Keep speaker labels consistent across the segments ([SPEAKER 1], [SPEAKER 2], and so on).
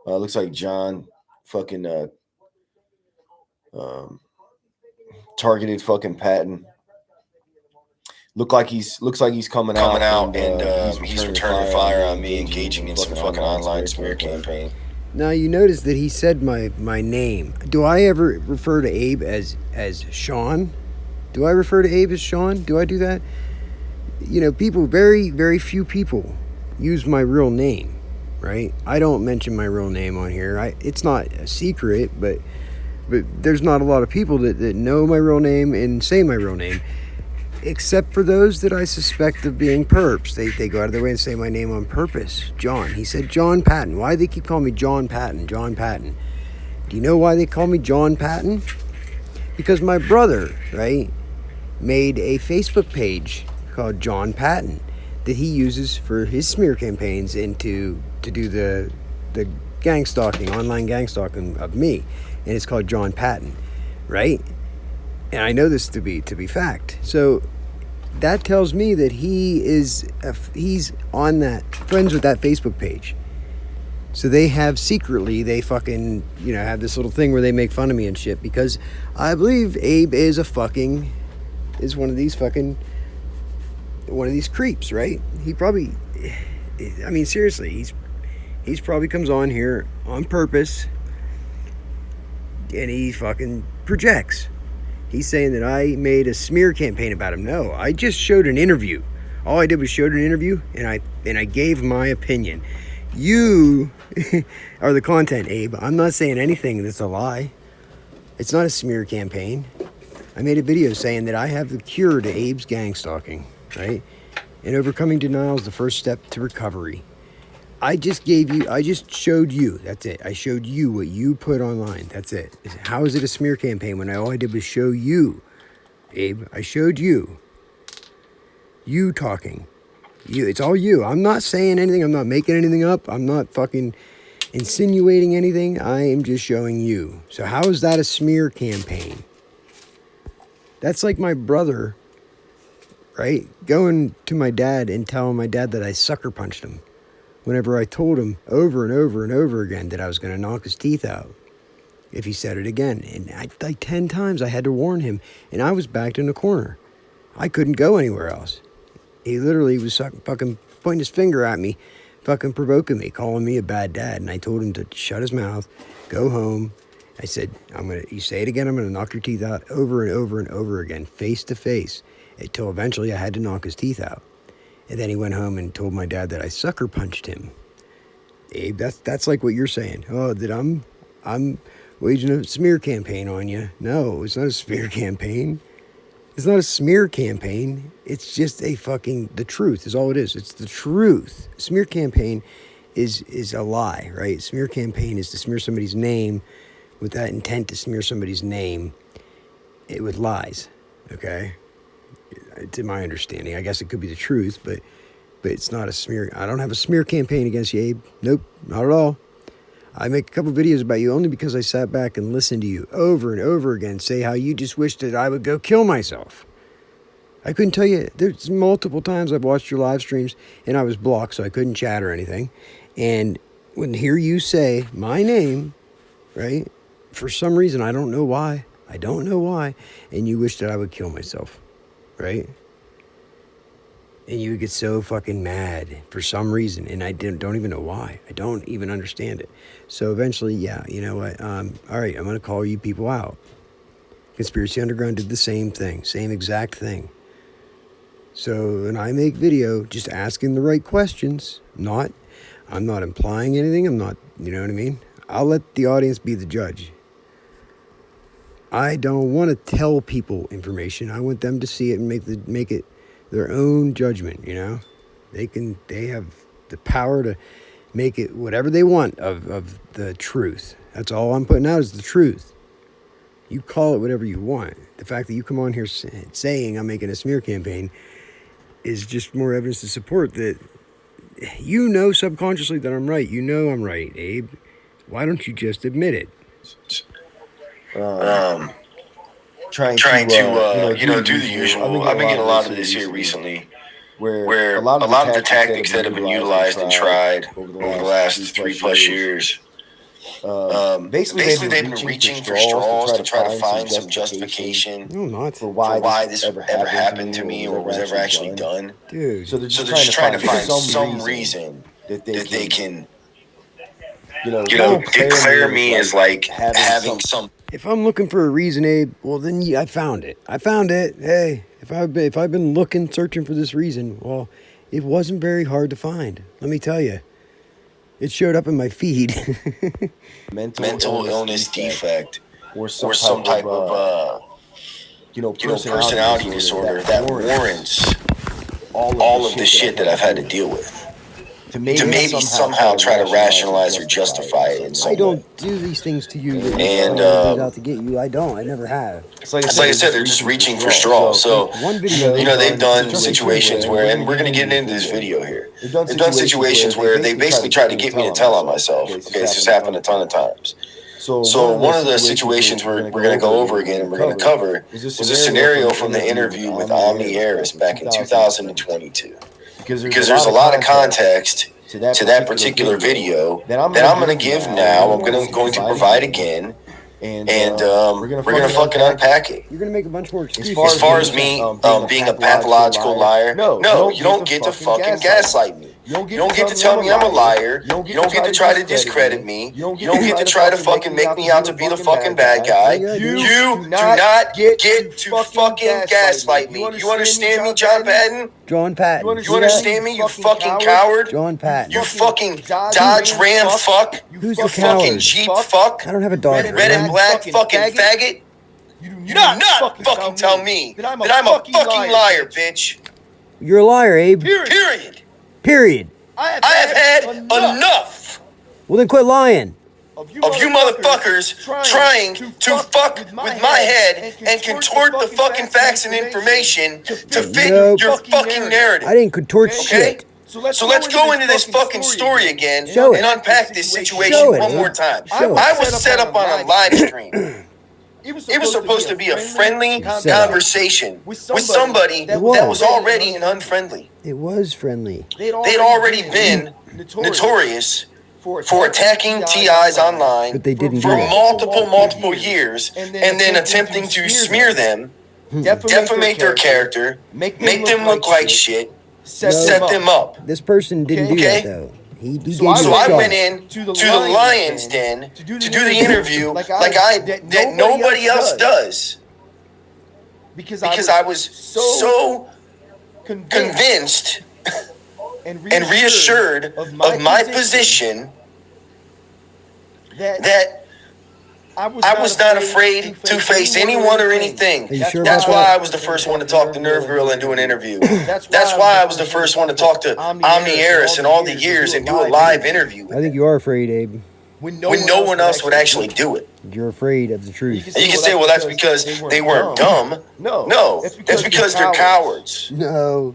[SPEAKER 1] Looks like John fucking um, targeted fucking Patton. Looks like he's coming
[SPEAKER 2] Coming
[SPEAKER 1] out,
[SPEAKER 2] out,
[SPEAKER 1] and
[SPEAKER 2] and
[SPEAKER 1] he's
[SPEAKER 2] he's
[SPEAKER 1] returning
[SPEAKER 2] returning
[SPEAKER 1] fire on
[SPEAKER 2] fire
[SPEAKER 1] me,
[SPEAKER 2] on me,
[SPEAKER 1] engaging in
[SPEAKER 2] engaging
[SPEAKER 1] some
[SPEAKER 2] in some
[SPEAKER 1] fucking
[SPEAKER 2] fucking
[SPEAKER 1] online
[SPEAKER 2] online
[SPEAKER 1] smear
[SPEAKER 2] smear
[SPEAKER 1] campaign.
[SPEAKER 2] campaign.
[SPEAKER 3] Now you notice that he said my name. Do I ever refer to Abe as Sean? Do I refer to Abe as Sean? Do I do that? You know, people, very few people use my real name, right? I don't mention my real name on here. It's not a secret, but there's not a lot of people that know my real name and say my real name, except for those that I suspect of being perps. They go out of their way and say my name on purpose. John. He said John Patton. Why do they keep calling me John Patton? John Patton. Do you know why they call me John Patton? Because my brother, right, made a Facebook page called John Patton that he uses for his smear campaigns and to do the gang stalking, online gang stalking of me, and it's called John Patton, right? And I know this to be fact. So that tells me that he's on that friends with that Facebook page. So they have secretly, they fucking, have this little thing where they make fun of me and shit because I believe Abe is one of these creeps, right? He probably, I mean, seriously, he's probably comes on here on purpose and he fucking projects. He's saying that I made a smear campaign about him. No, I just showed an interview. All I did was showed an interview and I gave my opinion. You are the content, Abe. I'm not saying anything that's a lie. It's not a smear campaign. I made a video saying that I have the cure to Abe's gang stalking, right? And overcoming denial is the first step to recovery. I just showed you. That's it. I showed you what you put online. That's it. How is it a smear campaign when all I did was show you, Abe? I showed you. You talking. You. It's all you. I'm not saying anything. I'm not making anything up. I'm not fucking insinuating anything. I am just showing you. So how is that a smear campaign? That's like my brother, right? Going to my dad and telling my dad that I sucker punched him whenever I told him over and over and over again that I was going to knock his teeth out if he said it again. And like 10 times I had to warn him, and I was backed in a corner. I couldn't go anywhere else. He literally was fucking pointing his finger at me, fucking provoking me, calling me a bad dad. And I told him to shut his mouth, go home. I said, you say it again, I'm going to knock your teeth out over and over and over again, face to face, until eventually I had to knock his teeth out. And then he went home and told my dad that I sucker punched him. Abe, that's like what you're saying. Oh, that I'm waging a smear campaign on you. No, it's not a smear campaign. It's not a smear campaign. It's just the truth is all it is. It's the truth. A smear campaign is a lie, right? Smear campaign is to smear somebody's name with that intent to smear somebody's name with lies, okay? To my understanding. I guess it could be the truth, but it's not a smear. I don't have a smear campaign against you, Abe. Nope, not at all. I make a couple videos about you only because I sat back and listened to you over and over again say how you just wished that I would go kill myself. I couldn't tell you. There's multiple times I've watched your live streams and I was blocked, so I couldn't chat or anything. And when hear you say my name, right, for some reason, I don't know why, and you wish that I would kill myself, right? And you would get so fucking mad for some reason, and I don't even know why. I don't even understand it. So eventually, yeah, you know what? All right, I'm going to call you people out. Conspiracy Underground did the same thing, same exact thing. So when I make video, just asking the right questions, I'm not implying anything. I'm not, you know what I mean? I'll let the audience be the judge. I don't want to tell people information. I want them to see it and make it their own judgment, you know? They have the power to make it whatever they want of the truth. That's all I'm putting out is the truth. You call it whatever you want. The fact that you come on here saying I'm making a smear campaign is just more evidence to support that you know subconsciously that I'm right. You know I'm right, Abe. Why don't you just admit it?
[SPEAKER 1] Trying
[SPEAKER 2] Trying
[SPEAKER 1] to
[SPEAKER 2] to
[SPEAKER 1] do the
[SPEAKER 2] do the
[SPEAKER 1] usual. I've been
[SPEAKER 2] usual.
[SPEAKER 1] getting
[SPEAKER 2] I've
[SPEAKER 1] a
[SPEAKER 2] been
[SPEAKER 1] lot
[SPEAKER 2] getting a
[SPEAKER 1] of
[SPEAKER 2] lot
[SPEAKER 1] this
[SPEAKER 2] of
[SPEAKER 1] here
[SPEAKER 2] this here
[SPEAKER 1] recently,
[SPEAKER 2] recently,
[SPEAKER 1] where a
[SPEAKER 2] where
[SPEAKER 1] lot
[SPEAKER 2] a
[SPEAKER 1] of the
[SPEAKER 2] lot of the
[SPEAKER 1] tactics that have
[SPEAKER 2] tactics
[SPEAKER 1] been
[SPEAKER 2] that have been
[SPEAKER 1] utilized
[SPEAKER 2] utilized
[SPEAKER 1] and
[SPEAKER 2] and
[SPEAKER 1] tried
[SPEAKER 2] tried
[SPEAKER 1] over the
[SPEAKER 2] over the
[SPEAKER 1] last three
[SPEAKER 2] last three
[SPEAKER 1] plus
[SPEAKER 2] plus
[SPEAKER 1] years
[SPEAKER 2] years
[SPEAKER 1] Basically, they've been reaching for straws to try to find some justification
[SPEAKER 3] No, not.
[SPEAKER 1] for why this ever happened to me or was ever actually done.
[SPEAKER 3] Dude.
[SPEAKER 1] So they're just trying to find some reason that they can, declare me as like having some.
[SPEAKER 3] If I'm looking for a reason, Abe, well then yeah, I found it. Hey, if I've been looking, searching for this reason, well, it wasn't very hard to find. Let me tell you, it showed up in my feed.
[SPEAKER 1] mental illness defect or some type of personality disorder that warrants all of the shit that I've had to deal with. To maybe somehow try to rationalize or justify it in some way.
[SPEAKER 3] I don't do these things to you.
[SPEAKER 1] And
[SPEAKER 3] out to get you. I don't. I never have.
[SPEAKER 1] It's like I said, they're just reaching for straws. So
[SPEAKER 3] one video,
[SPEAKER 1] they've done situations where, and we're gonna get into this video here. They've done situations where they basically tried to get me to tell on myself. Okay, this has happened a ton of times. So one of the situations we're going to go over again and we're going to cover was a scenario from the interview with Omni Harris back in 2022. Because there's a lot of context to that particular video that I'm going to give now. I'm going to provide again. And we're gonna fucking unpack it.
[SPEAKER 3] You're gonna make a bunch more excuses.
[SPEAKER 1] As far as me being a pathological liar, no, you don't get to fucking gaslight me. You don't get to tell me I'm a liar. You don't get to try to discredit me. You don't get to try to fucking make me out to be the fucking bad guy. You do not get to fucking gaslight me. You understand me, John Patton?
[SPEAKER 3] John Patton.
[SPEAKER 1] You understand me, you fucking coward?
[SPEAKER 3] John Patton.
[SPEAKER 1] You fucking Dodge Ram fuck.
[SPEAKER 3] Who's
[SPEAKER 1] You
[SPEAKER 3] the coward?
[SPEAKER 1] fucking Jeep fuck.
[SPEAKER 3] I don't have a Dodge
[SPEAKER 1] Red and
[SPEAKER 3] Ram.
[SPEAKER 1] black fucking faggot. You do not fucking tell me that I'm a fucking liar, bitch.
[SPEAKER 3] You're a liar, Abe.
[SPEAKER 1] Period. I have had enough
[SPEAKER 3] Well, then quit lying.
[SPEAKER 1] of you motherfuckers trying to fuck with my head and contort the fucking facts and information to fit your fucking narrative.
[SPEAKER 3] I didn't contort shit.
[SPEAKER 1] So let's go into this fucking story again
[SPEAKER 3] Show it.
[SPEAKER 1] and unpack this situation
[SPEAKER 3] Show it,
[SPEAKER 1] one
[SPEAKER 3] Abe.
[SPEAKER 1] more time.
[SPEAKER 3] Show it.
[SPEAKER 1] I was set up on a live stream. It was supposed to be a friendly conversation with somebody that was already an unfriendly.
[SPEAKER 3] It was friendly.
[SPEAKER 1] They'd already been notorious for attacking TIs online
[SPEAKER 3] But they didn't
[SPEAKER 1] for
[SPEAKER 3] do it.
[SPEAKER 1] multiple years and then attempting to smear them, defamate their character, make them look like shit, set them up.
[SPEAKER 3] This person didn't do
[SPEAKER 1] Okay.
[SPEAKER 3] that, though. He gave
[SPEAKER 1] So
[SPEAKER 3] you a
[SPEAKER 1] I
[SPEAKER 3] shot.
[SPEAKER 1] went in to the Lion's Den to do the interview that nobody else does. Because I was so convinced and reassured of my position that I was not afraid to face anyone or anything.
[SPEAKER 3] Are you sure
[SPEAKER 1] That's
[SPEAKER 3] about
[SPEAKER 1] why
[SPEAKER 3] that?
[SPEAKER 1] I was the first one to talk to Nerve Gorilla and do an interview. That's why I was the first one to talk to Omni Harris in all the years and do a live interview.
[SPEAKER 3] I think you are afraid, Abe.
[SPEAKER 1] When no one else would actually do it.
[SPEAKER 3] You're afraid of the truth.
[SPEAKER 1] And you can say, well, that's because they weren't dumb. No, that's because they're cowards.
[SPEAKER 3] No,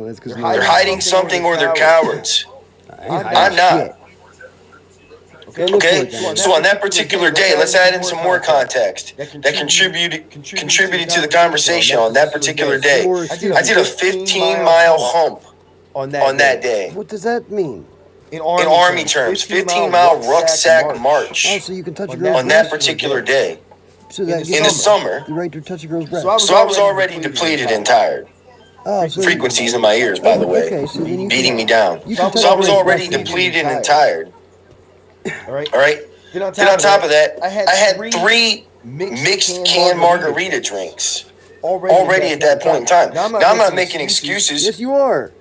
[SPEAKER 3] that's because
[SPEAKER 1] They're hiding something or they're cowards. I'm not. Okay, so on that particular day, let's add in some more context that contributed to the conversation on that particular day. I did a 15-mile hump on that day.
[SPEAKER 3] What does that mean?
[SPEAKER 1] In Army terms, 15-mile rucksack march
[SPEAKER 3] Oh, so you can touch a girl's
[SPEAKER 1] on that
[SPEAKER 3] breast.
[SPEAKER 1] particular day.
[SPEAKER 3] So that
[SPEAKER 1] In the summer,
[SPEAKER 3] the right to touch a girl's breast.
[SPEAKER 1] so I was already depleted and tired.
[SPEAKER 3] Oh, so
[SPEAKER 1] Frequencies in my ears, by the way,
[SPEAKER 3] Okay, so then you
[SPEAKER 1] beating
[SPEAKER 3] can-
[SPEAKER 1] me down.
[SPEAKER 3] you can touch
[SPEAKER 1] So I was
[SPEAKER 3] a girl's
[SPEAKER 1] already
[SPEAKER 3] breast.
[SPEAKER 1] depleted and tired.
[SPEAKER 2] All right.
[SPEAKER 1] All right.
[SPEAKER 2] Then on
[SPEAKER 1] Then on top of that,
[SPEAKER 2] I
[SPEAKER 1] I had
[SPEAKER 2] had
[SPEAKER 1] three mixed can margarita drinks already at that point in time.
[SPEAKER 2] Now,
[SPEAKER 1] Now I'm not making excuses.
[SPEAKER 3] Yes, you are.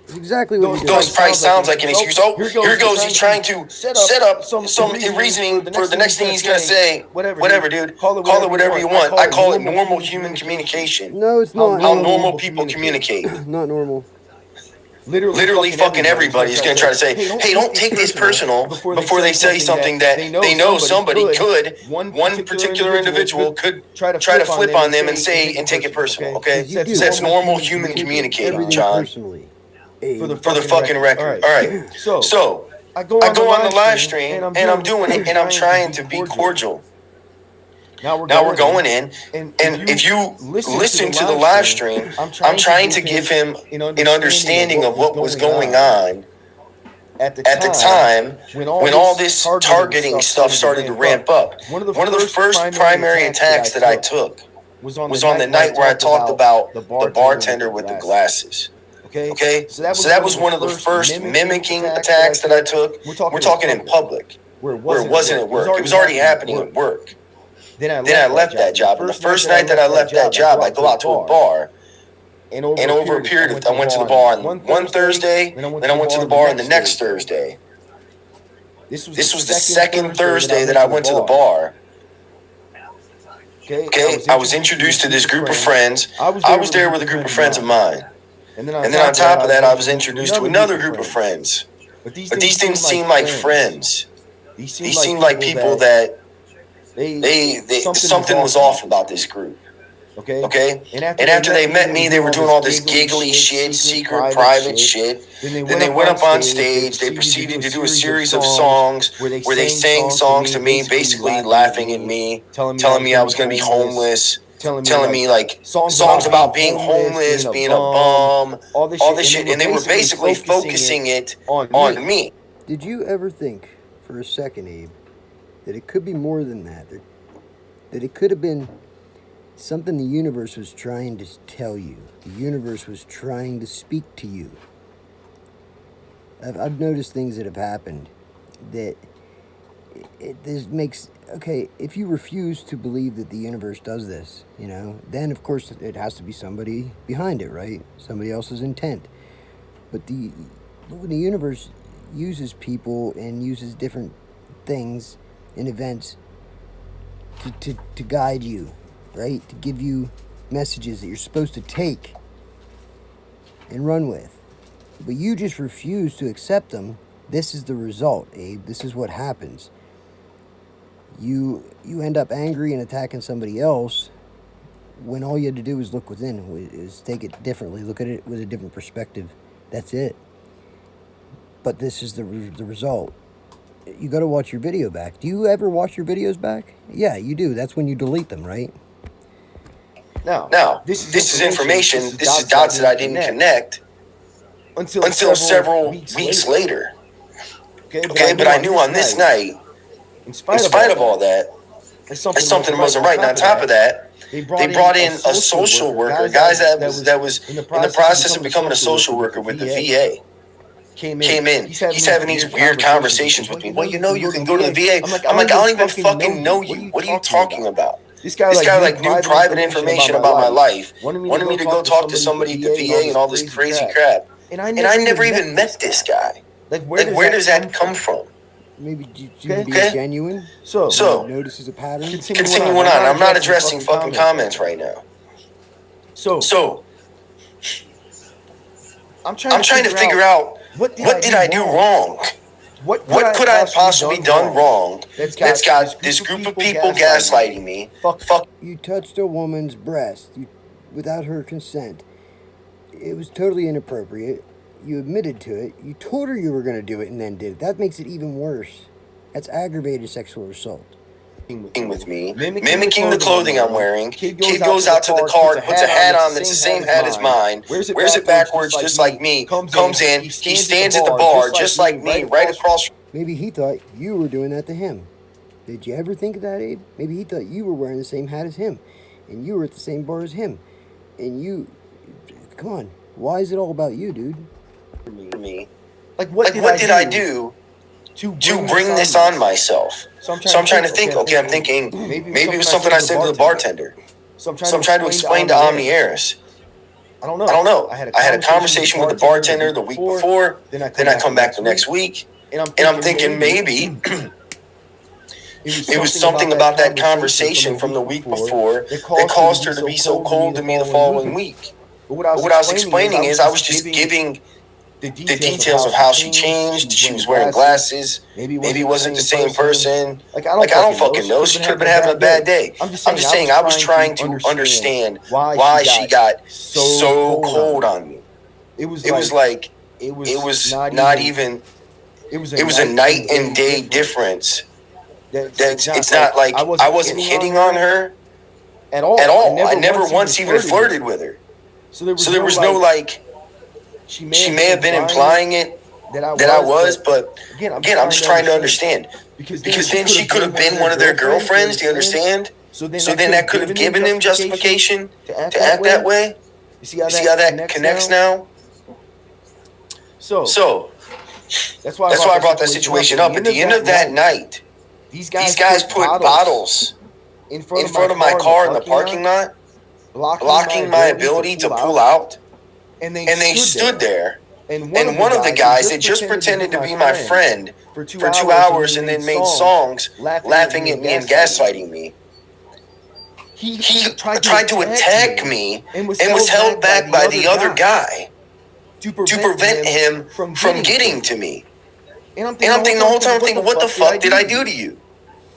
[SPEAKER 3] That's exactly what you
[SPEAKER 1] Those
[SPEAKER 3] did.
[SPEAKER 1] probably sounds like an excuse. Oh, here goes. He's trying to set up some reasoning for the next thing he's gonna say. Whatever, dude. Call it whatever you want. I call it normal human communication.
[SPEAKER 3] No, it's not.
[SPEAKER 1] How normal people communicate.
[SPEAKER 3] Not normal.
[SPEAKER 1] Literally fucking everybody is going to try to say, hey, don't take this personal before they say something that they know somebody could, one particular individual could try to flip on them and say and take it personal, okay?
[SPEAKER 3] You do.
[SPEAKER 1] That's normal human communicating,
[SPEAKER 3] Everything
[SPEAKER 1] John.
[SPEAKER 3] Personally.
[SPEAKER 1] For the fucking record. All right. So
[SPEAKER 2] I go
[SPEAKER 1] I go on the live stream and I'm doing it and I'm trying to be cordial. Now we're going in, and if you listen to the live stream, I'm trying to give him an understanding of what was going on at the time when all this targeting stuff started to ramp up. One of the first primary attacks that I took was on the night where I talked about the bartender with the glasses. Okay, so that was one of the first mimicking attacks that I took. We're talking in public, where it wasn't at work. It was already happening at work. Then I left that job. And the first night that I left that job, I go out to a bar. And over a period of, I went to the bar on one Thursday, then I went to the bar on the next Thursday. This was the second Thursday that I went to the bar. Okay, I was introduced to this group of friends. I was there with a group of friends of mine. And then on top of that, I was introduced to another group of friends. But these didn't seem like friends. These seemed like people that something was off about this group. Okay? And after they met me, they were doing all this giggly shit, secret, private shit. Then they went up on stage. They proceeded to do a series of songs where they sang songs to me, basically laughing at me, telling me I was going to be homeless, telling me like songs about being homeless, being a bum, all this shit. And they were basically focusing it on me.
[SPEAKER 3] Did you ever think for a second, Abe, that it could be more than that? That it could have been something the universe was trying to tell you. The universe was trying to speak to you. I've noticed things that have happened that this makes... Okay, if you refuse to believe that the universe does this, then of course it has to be somebody behind it, right? Somebody else's intent. But when the universe uses people and uses different things and events to guide you, right? To give you messages that you're supposed to take and run with. But you just refuse to accept them. This is the result, Abe. This is what happens. You end up angry and attacking somebody else when all you had to do was look within, is take it differently, look at it with a different perspective. That's it. But this is the result. You got to watch your video back. Do you ever watch your videos back? Yeah, you do. That's when you delete them, right?
[SPEAKER 1] Now, this is information. This is dots that I didn't connect until several weeks later. Okay, but I knew on this night, in spite of all that, something wasn't right. And on top of that, they brought in a social worker, guys that was in the process of becoming a social worker with the VA. Came in. He's having these weird conversations with me. Well, you can go to the VA. I'm like, I don't even fucking know you. What are you talking about? This guy like knew private information about my life. Wanted me to go talk to somebody at the VA and all this crazy crap. And I never even met this guy. Like, where does that come from?
[SPEAKER 3] Maybe you be genuine. So notices a pattern.
[SPEAKER 1] Continuing on. I'm not addressing fucking comments right now. So I'm trying to figure out what did I do wrong? What could I have possibly done wrong that's got this group of people gaslighting me? Fuck.
[SPEAKER 3] You touched a woman's breast without her consent. It was totally inappropriate. You admitted to it. You told her you were going to do it and then did it. That makes it even worse. That's aggravated sexual assault.
[SPEAKER 1] With me, mimicking the clothing I'm wearing. Kid goes out to the car, puts a hat on that's the same hat as mine, wears it backwards just like me, comes in, he stands at the bar just like me, right across.
[SPEAKER 3] Maybe he thought you were doing that to him. Did you ever think of that, Abe? Maybe he thought you were wearing the same hat as him, and you were at the same bar as him, and you... Come on, why is it all about you, dude?
[SPEAKER 1] Me. Like, what did I do to bring this on myself? So I'm trying to think. Okay, I'm thinking maybe it was something I said to the bartender. So I'm trying to explain to Omni Harris. I don't know. I had a conversation with the bartender the week before. Then I come back the next week, and I'm thinking maybe it was something about that conversation from the week before that caused her to be so cold to me the following week. But what I was explaining is I was just giving the details of how she changed. She was wearing glasses. Maybe it wasn't the same person. Like, I don't fucking know. She could have been having a bad day. I'm just saying I was trying to understand why she got so cold on me. It was not even. It was a night and day difference. It's not like I wasn't hitting on her at all. I never once even flirted with her. So there was no like. She may have been implying it, that I was, but again, I'm just trying to understand. Because then she could have been one of their girlfriends, do you understand? So then that could have given them justification to act that way. You see how that connects now? So that's why I brought that situation up. At the end of that night, these guys put bottles in front of my car in the parking lot, blocking my ability to pull out. And they stood there. And one of the guys that just pretended to be my friend for 2 hours and then made songs laughing at me and gaslighting me. He tried to attack me and was held back by the other guy to prevent him from getting to me. And I'm thinking the whole time, what the fuck did I do to you?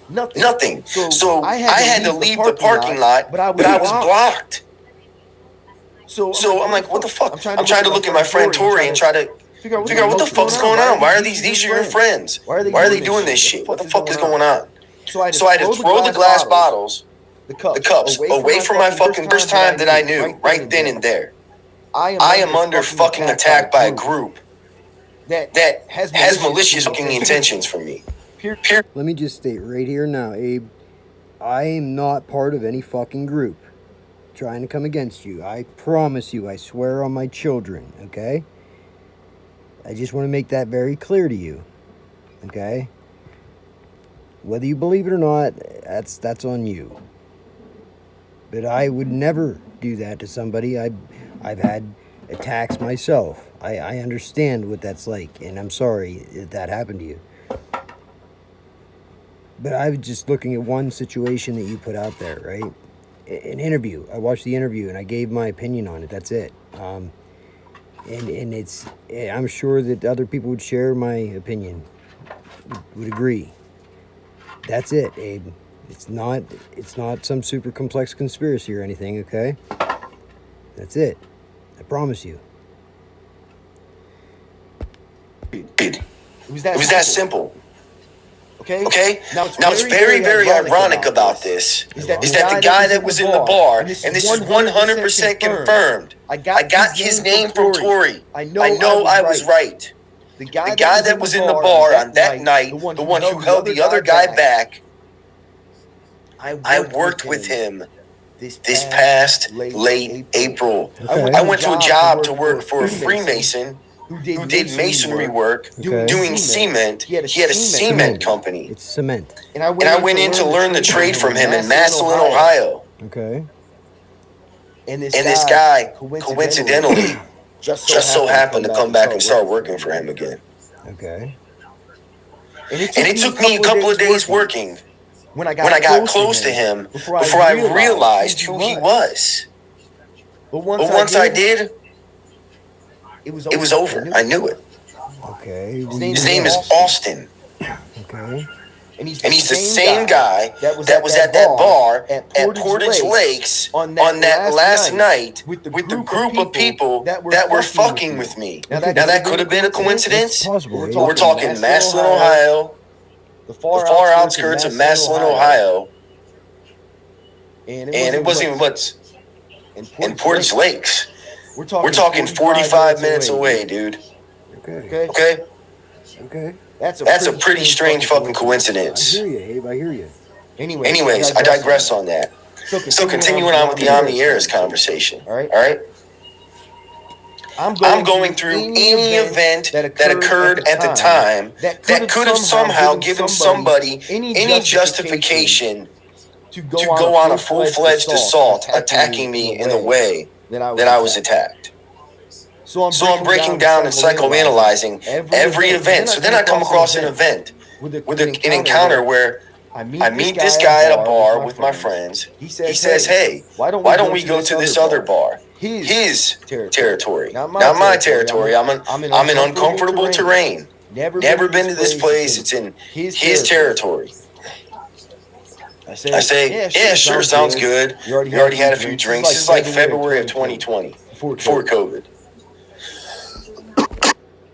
[SPEAKER 1] Nothing. So I had to leave the parking lot, but I was blocked. So I'm like, what the fuck? I'm trying to look at my friend Tori and try to figure out what the fuck's going on. Why are these are your friends? Why are they doing this shit? What the fuck is going on? So I had to throw the glass bottles, the cups, away from my fucking first time that I knew, right then and there. I am under fucking attack by a group that has malicious fucking intentions for me.
[SPEAKER 3] Let me just state right here now, Abe, I am not part of any fucking group trying to come against you. I promise you, I swear on my children, okay? I just want to make that very clear to you, okay? Whether you believe it or not, that's on you. But I would never do that to somebody. I've had attacks myself. I understand what that's like, and I'm sorry that happened to you. But I was just looking at one situation that you put out there, right? An interview. I watched the interview and I gave my opinion on it. That's it. And it's, I'm sure that other people would share my opinion, would agree. That's it, Abe. It's not some super complex conspiracy or anything, okay? That's it. I promise you.
[SPEAKER 1] It was that simple. Okay? Now it's very, very ironic about this is that the guy that was in the bar, and this is 100% confirmed, I got his name from Tori. I know I was right. The guy that was in the bar on that night, the one who held the other guy back, I worked with him this past late April.
[SPEAKER 3] Okay.
[SPEAKER 1] I went to a job to work for a Freemason who did masonry work, doing cement. He had a cement company.
[SPEAKER 3] It's cement.
[SPEAKER 1] And I went in to learn the trade from him in Massillon, Ohio.
[SPEAKER 3] Okay.
[SPEAKER 1] And this guy, coincidentally, just so happened to come back and start working for him again.
[SPEAKER 3] Okay.
[SPEAKER 1] And it took me a couple of days working when I got close to him before I realized who he was. But once I did, it was over. I knew it.
[SPEAKER 3] Okay.
[SPEAKER 1] His name is Austin.
[SPEAKER 3] Okay.
[SPEAKER 1] And he's the same guy that was at that bar at Portage Lakes on that last night with the group of people that were fucking with me. Now that could have been a coincidence. We're talking Massillon, Ohio, the far outskirts of Massillon, Ohio. And it wasn't even what's in Portage Lakes. We're talking 45 minutes away, dude. Okay? That's a pretty strange fucking coincidence.
[SPEAKER 3] I hear you, Abe. I hear you.
[SPEAKER 1] Anyways, I digress on that. So continuing on with the Omni Airs conversation. All right? I'm going through any event that occurred at the time that could have somehow given somebody any justification to go on a full-fledged assault attacking me in the way that I was attacked. So I'm breaking down and psychoanalyzing every event. So then I come across an event with an encounter where I meet this guy at a bar with my friends. He says, hey, why don't we go to this other bar? His territory. Not my territory. I'm in uncomfortable terrain. Never been to this place. It's in his territory. I say, yeah, sure, sounds good. You already had a few drinks. This is like February of 2020, before COVID.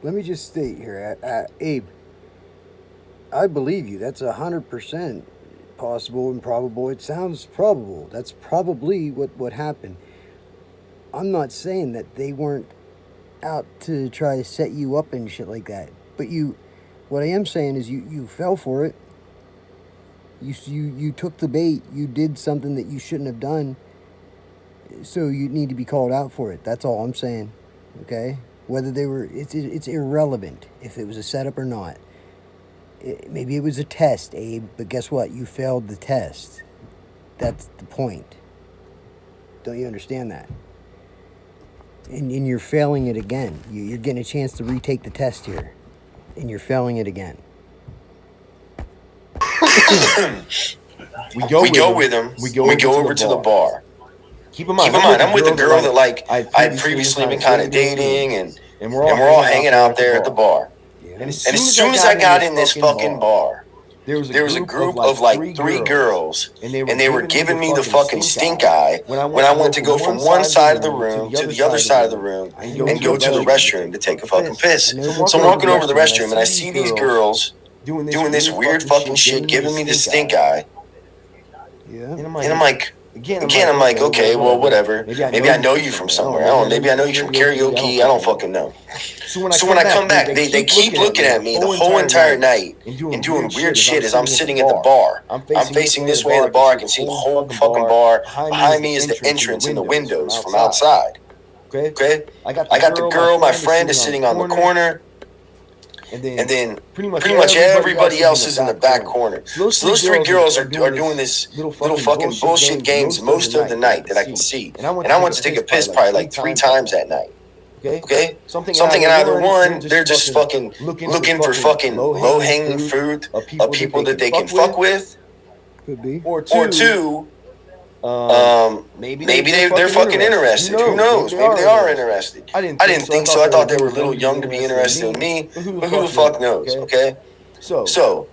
[SPEAKER 3] Let me just state here, Abe, I believe you. That's 100% possible and probable. It sounds probable. That's probably what happened. I'm not saying that they weren't out to try to set you up and shit like that. But what I am saying is you fell for it. You took the bait. You did something that you shouldn't have done. So you need to be called out for it. That's all I'm saying. Okay? Whether it's irrelevant if it was a setup or not. Maybe it was a test, Abe, but guess what? You failed the test. That's the point. Don't you understand that? And you're failing it again. You're getting a chance to retake the test here. And you're failing it again.
[SPEAKER 1] We go with him. We go over to the bar. Keep in mind, I'm with a girl that I'd previously been kind of dating, and we're all hanging out there at the bar. And as soon as I got in this fucking bar, there was a group of like three girls, and they were giving me the fucking stink eye when I went to go from one side of the room to the other side of the room and go to the restroom to take a fucking piss. So I'm walking over to the restroom, and I see these girls doing this weird fucking shit, giving me the stink eye.
[SPEAKER 3] Yeah.
[SPEAKER 1] And I'm like, I'm like, okay, well, whatever. Maybe I know you from somewhere. I don't know. Maybe I know you from karaoke. I don't fucking know. So when I come back, they keep looking at me the whole entire night and doing weird shit as I'm sitting at the bar. I'm facing this way of the bar. I can see the whole fucking bar. Behind me is the entrance and the windows from outside. Okay? I got the girl, my friend, is sitting on the corner. And then pretty much everybody else is in the back corner. So those three girls are doing this little fucking bullshit games most of the night that I can see. And I went to take a piss probably like 3 times that night. Okay? Something in either one, they're just fucking looking for fucking low-hanging fruit of people that they can fuck with.
[SPEAKER 3] Could be.
[SPEAKER 1] Or two, maybe they're fucking interested. Who knows? Maybe they are interested. I didn't think so. I thought they were a little young to be interested in me. But who the fuck knows? Okay. So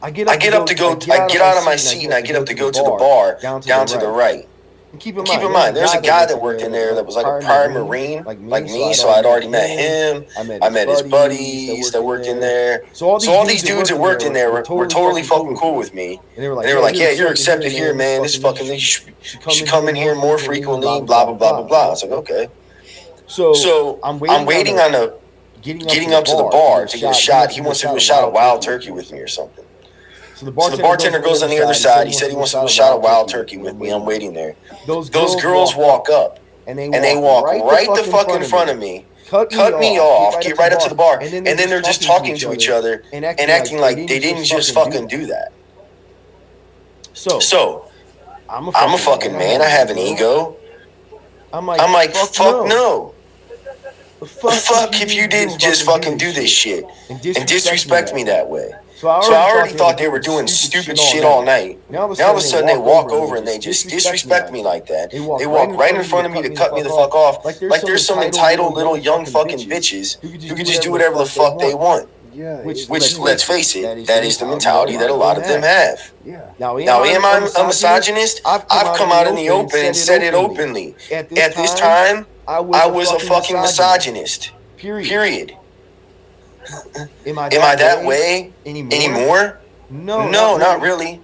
[SPEAKER 1] I get out of my seat and I get up to go to the bar down to the right. And keep in mind, there's a guy that worked in there that was like a prior Marine, like me, so I'd already met him. I met his buddies that worked in there. So all these dudes that worked in there were totally fucking cool with me. And they were like, yeah, you're accepted here, man. This fucking, you should come in here more frequently, blah, blah, blah, blah, blah. I was like, okay. So I'm waiting on getting up to the bar to get a shot. He wants to do a shot of wild turkey with me or something. So the bartender goes on the other side. He said he wants to do a shot of wild turkey with me. I'm waiting there. Those girls walk up, and they walk right the fuck in front of me, cut me off, get right up to the bar, and then they're just talking to each other and acting like they didn't just fucking do that. So I'm a fucking man. I have an ego. I'm like, fuck no. Fuck if you didn't just fucking do this shit and disrespect me that way. So I already thought they were doing stupid shit all night. Now all of a sudden they walk over and they just disrespect me like that. They walk right in front of me to cut me the fuck off. Like there's some entitled little young fucking bitches who can just do whatever the fuck they want. Which let's face it, that is the mentality that a lot of them have. Now am I a misogynist? I've come out in the open and said it openly. At this time, I was a fucking misogynist. Period. Am I that way anymore? No, not really.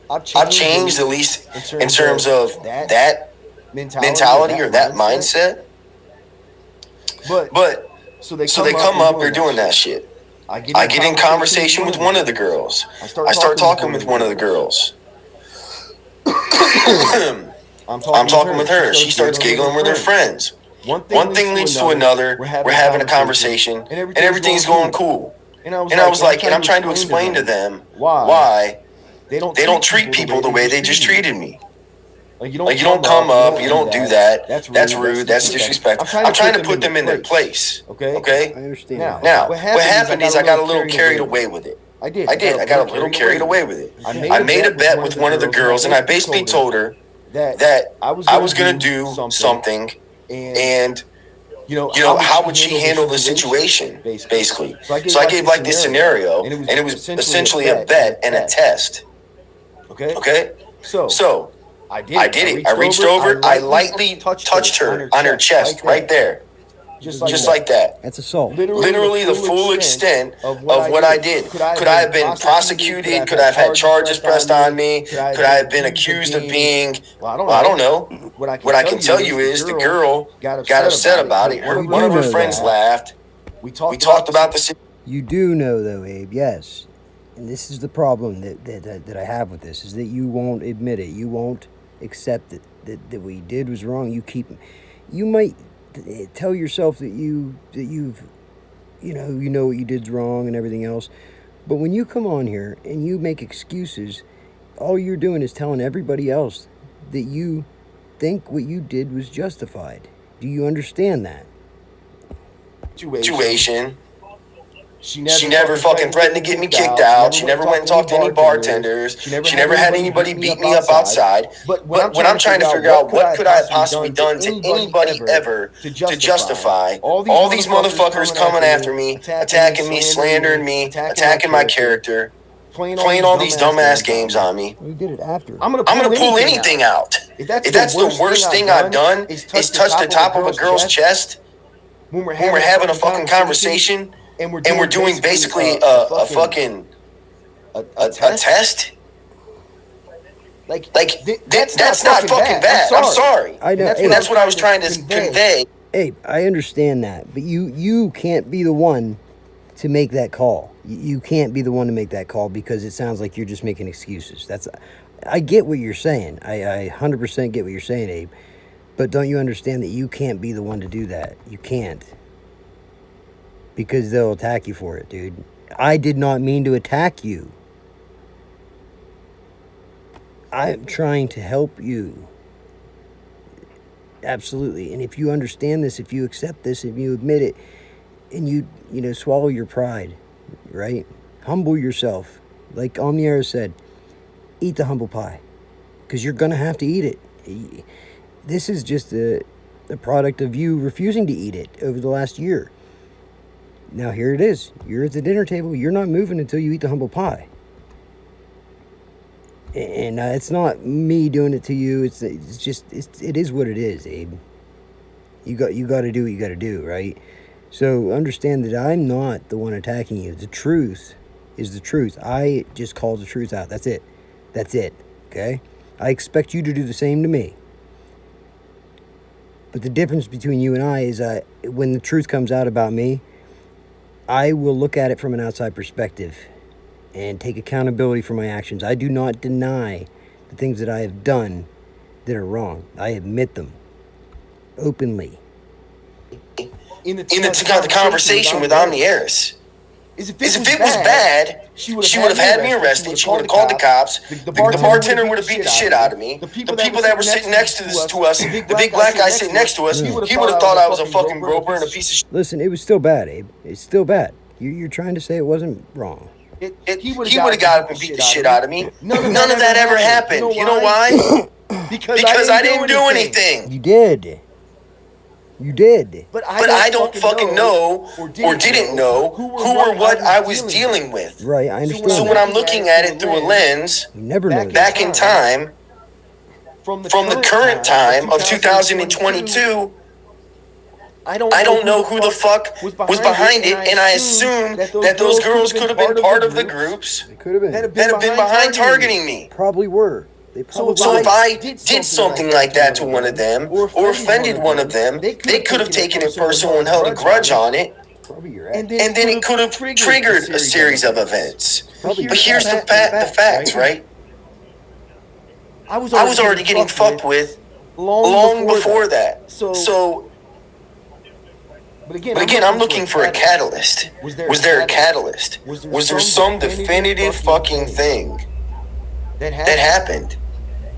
[SPEAKER 1] I've changed at least in terms of that mentality or that mindset. But so they come up, they're doing that shit. I get in conversation with one of the girls. I start talking with one of the girls. I'm talking with her. She starts giggling with her friends. One thing leads to another. We're having a conversation, and everything's going cool. And I was like, and I'm trying to explain to them why they don't treat people the way they just treated me. Like you don't come up, you don't do that. That's rude. That's disrespectful. I'm trying to put them in their place. Okay.
[SPEAKER 3] I understand.
[SPEAKER 1] Now, what happened is I got a little carried away with it. I did. I got a little carried away with it. I made a bet with one of the girls, and I basically told her that I was gonna do something. And how would she handle the situation, basically? So I gave like this scenario, and it was essentially a bet and a test. Okay? So I did it. I reached over, I lightly touched her on her chest, right there. Just like that.
[SPEAKER 3] That's assault.
[SPEAKER 1] Literally the full extent of what I did. Could I have been prosecuted? Could I have had charges pressed on me? Could I have been accused of being, well, I don't know. What I can tell you is the girl got upset about it. One of her friends laughed. We talked about the...
[SPEAKER 3] You do know, though, Abe, yes. And this is the problem that I have with this, is that you won't admit it. You won't accept it, that what you did was wrong. You might tell yourself that you know what you did's wrong and everything else. But when you come on here and you make excuses, all you're doing is telling everybody else that you think what you did was justified. Do you understand that?
[SPEAKER 1] Situation. She never fucking threatened to get me kicked out. She never went and talked to any bartenders. She never had anybody beat me up outside. But when I'm trying to figure out what could I have possibly done to anybody ever to justify all these motherfuckers coming after me, attacking me, slandering me, attacking my character, playing all these dumbass games on me.
[SPEAKER 3] You did it after.
[SPEAKER 1] I'm gonna pull anything out. If that's the worst thing I've done, is touch the top of a girl's chest when we're having a fucking conversation. And we're doing basically a fucking test. That's not fucking bad. I'm sorry.
[SPEAKER 3] I know.
[SPEAKER 1] And that's what I was trying to convey.
[SPEAKER 3] Hey, I understand that, but you can't be the one to make that call. You can't be the one to make that call because it sounds like you're just making excuses. I get what you're saying. I 100% get what you're saying, Abe. But don't you understand that you can't be the one to do that? You can't. Because they'll attack you for it, dude. I did not mean to attack you. I'm trying to help you. Absolutely. And if you understand this, if you accept this, if you admit it, and you swallow your pride, right? Humble yourself. Like Omniera said, eat the humble pie. Because you're going to have to eat it. This is just a product of you refusing to eat it over the last year. Now here it is. You're at the dinner table. You're not moving until you eat the humble pie. And it's not me doing it to you. It is what it is, Abe. You got to do what you got to do, right? So understand that I'm not the one attacking you. The truth is the truth. I just call the truth out. That's it. Okay? I expect you to do the same to me. But the difference between you and I is when the truth comes out about me, I will look at it from an outside perspective and take accountability for my actions. I do not deny the things that I have done that are wrong. I admit them openly.
[SPEAKER 1] In the conversation with Omnieris, if it was bad, she would have had me arrested. She would have called the cops. The bartender would have beat the shit out of me. The people that were sitting next to us, the big black guy sitting next to us, he would have thought I was a fucking groper and a piece of shit.
[SPEAKER 3] Listen, it was still bad, Abe. It's still bad. You're trying to say it wasn't wrong.
[SPEAKER 1] He would have got up and beat the shit out of me. None of that ever happened. You know why? Because I didn't do anything.
[SPEAKER 3] You did. But
[SPEAKER 1] I don't fucking know or didn't know who or what I was dealing with.
[SPEAKER 3] Right, I understand.
[SPEAKER 1] So when I'm looking at it through a lens, back in time, from the current time of 2022, I don't know who the fuck was behind it, and I assume that those girls could have been part of the groups
[SPEAKER 3] They could have been.
[SPEAKER 1] that have been behind targeting me.
[SPEAKER 3] Probably were.
[SPEAKER 1] So if I did something like that to one of them, or offended one of them, they could have taken it personal and held a grudge on it, and then it could have triggered a series of events. But here's the facts, right? I was already getting fucked with long before that. But again, I'm looking for a catalyst. Was there a catalyst? Was there some definitive fucking thing that happened?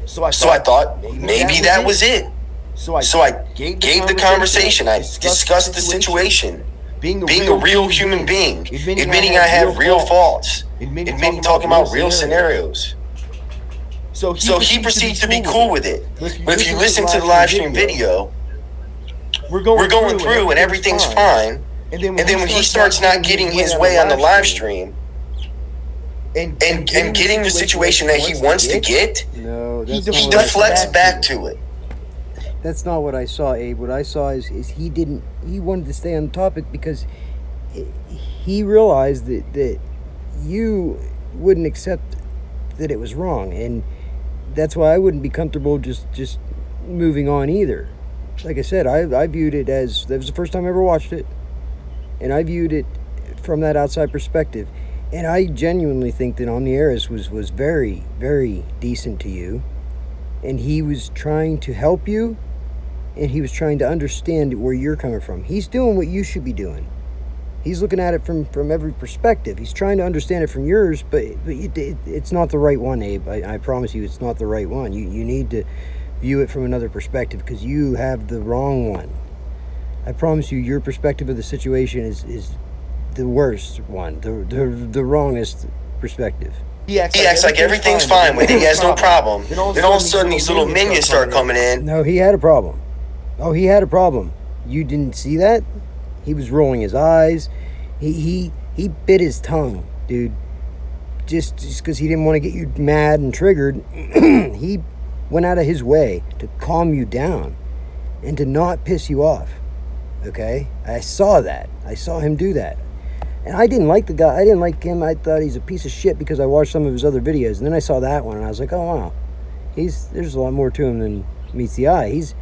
[SPEAKER 1] So I thought maybe that was it. So I gave the conversation. I discussed the situation. Being a real human being, admitting I have real faults, admitting talking about real scenarios. So he proceeds to be cool with it. But if you listen to the live stream video, we're going through and everything's fine. And then when he starts not getting his way on the live stream, and getting the situation that he wants to get, he deflects back to it.
[SPEAKER 3] That's not what I saw, Abe. What I saw is he wanted to stay on topic because he realized that you wouldn't accept that it was wrong, and that's why I wouldn't be comfortable just moving on either. Like I said, I viewed it as, that was the first time I ever watched it, and I viewed it from that outside perspective. And I genuinely think that On the Airs was very, very decent to you, and he was trying to help you, and he was trying to understand where you're coming from. He's doing what you should be doing. He's looking at it from every perspective. He's trying to understand it from yours, but it's not the right one, Abe. I promise you, it's not the right one. You need to view it from another perspective because you have the wrong one. I promise you, your perspective of the situation is the worst one, the wrongest perspective.
[SPEAKER 1] He acts like everything's fine with it. He has no problem. Then all of a sudden, these little minions start coming in.
[SPEAKER 3] No, he had a problem. Oh, he had a problem. You didn't see that? He was rolling his eyes. He bit his tongue, dude. Just because he didn't want to get you mad and triggered, he went out of his way to calm you down and to not piss you off. Okay? I saw that. I saw him do that. And I didn't like the guy. I didn't like him. I thought he's a piece of shit because I watched some of his other videos. And then I saw that one and I was like, oh, wow. There's a lot more to him than meets the eye. He's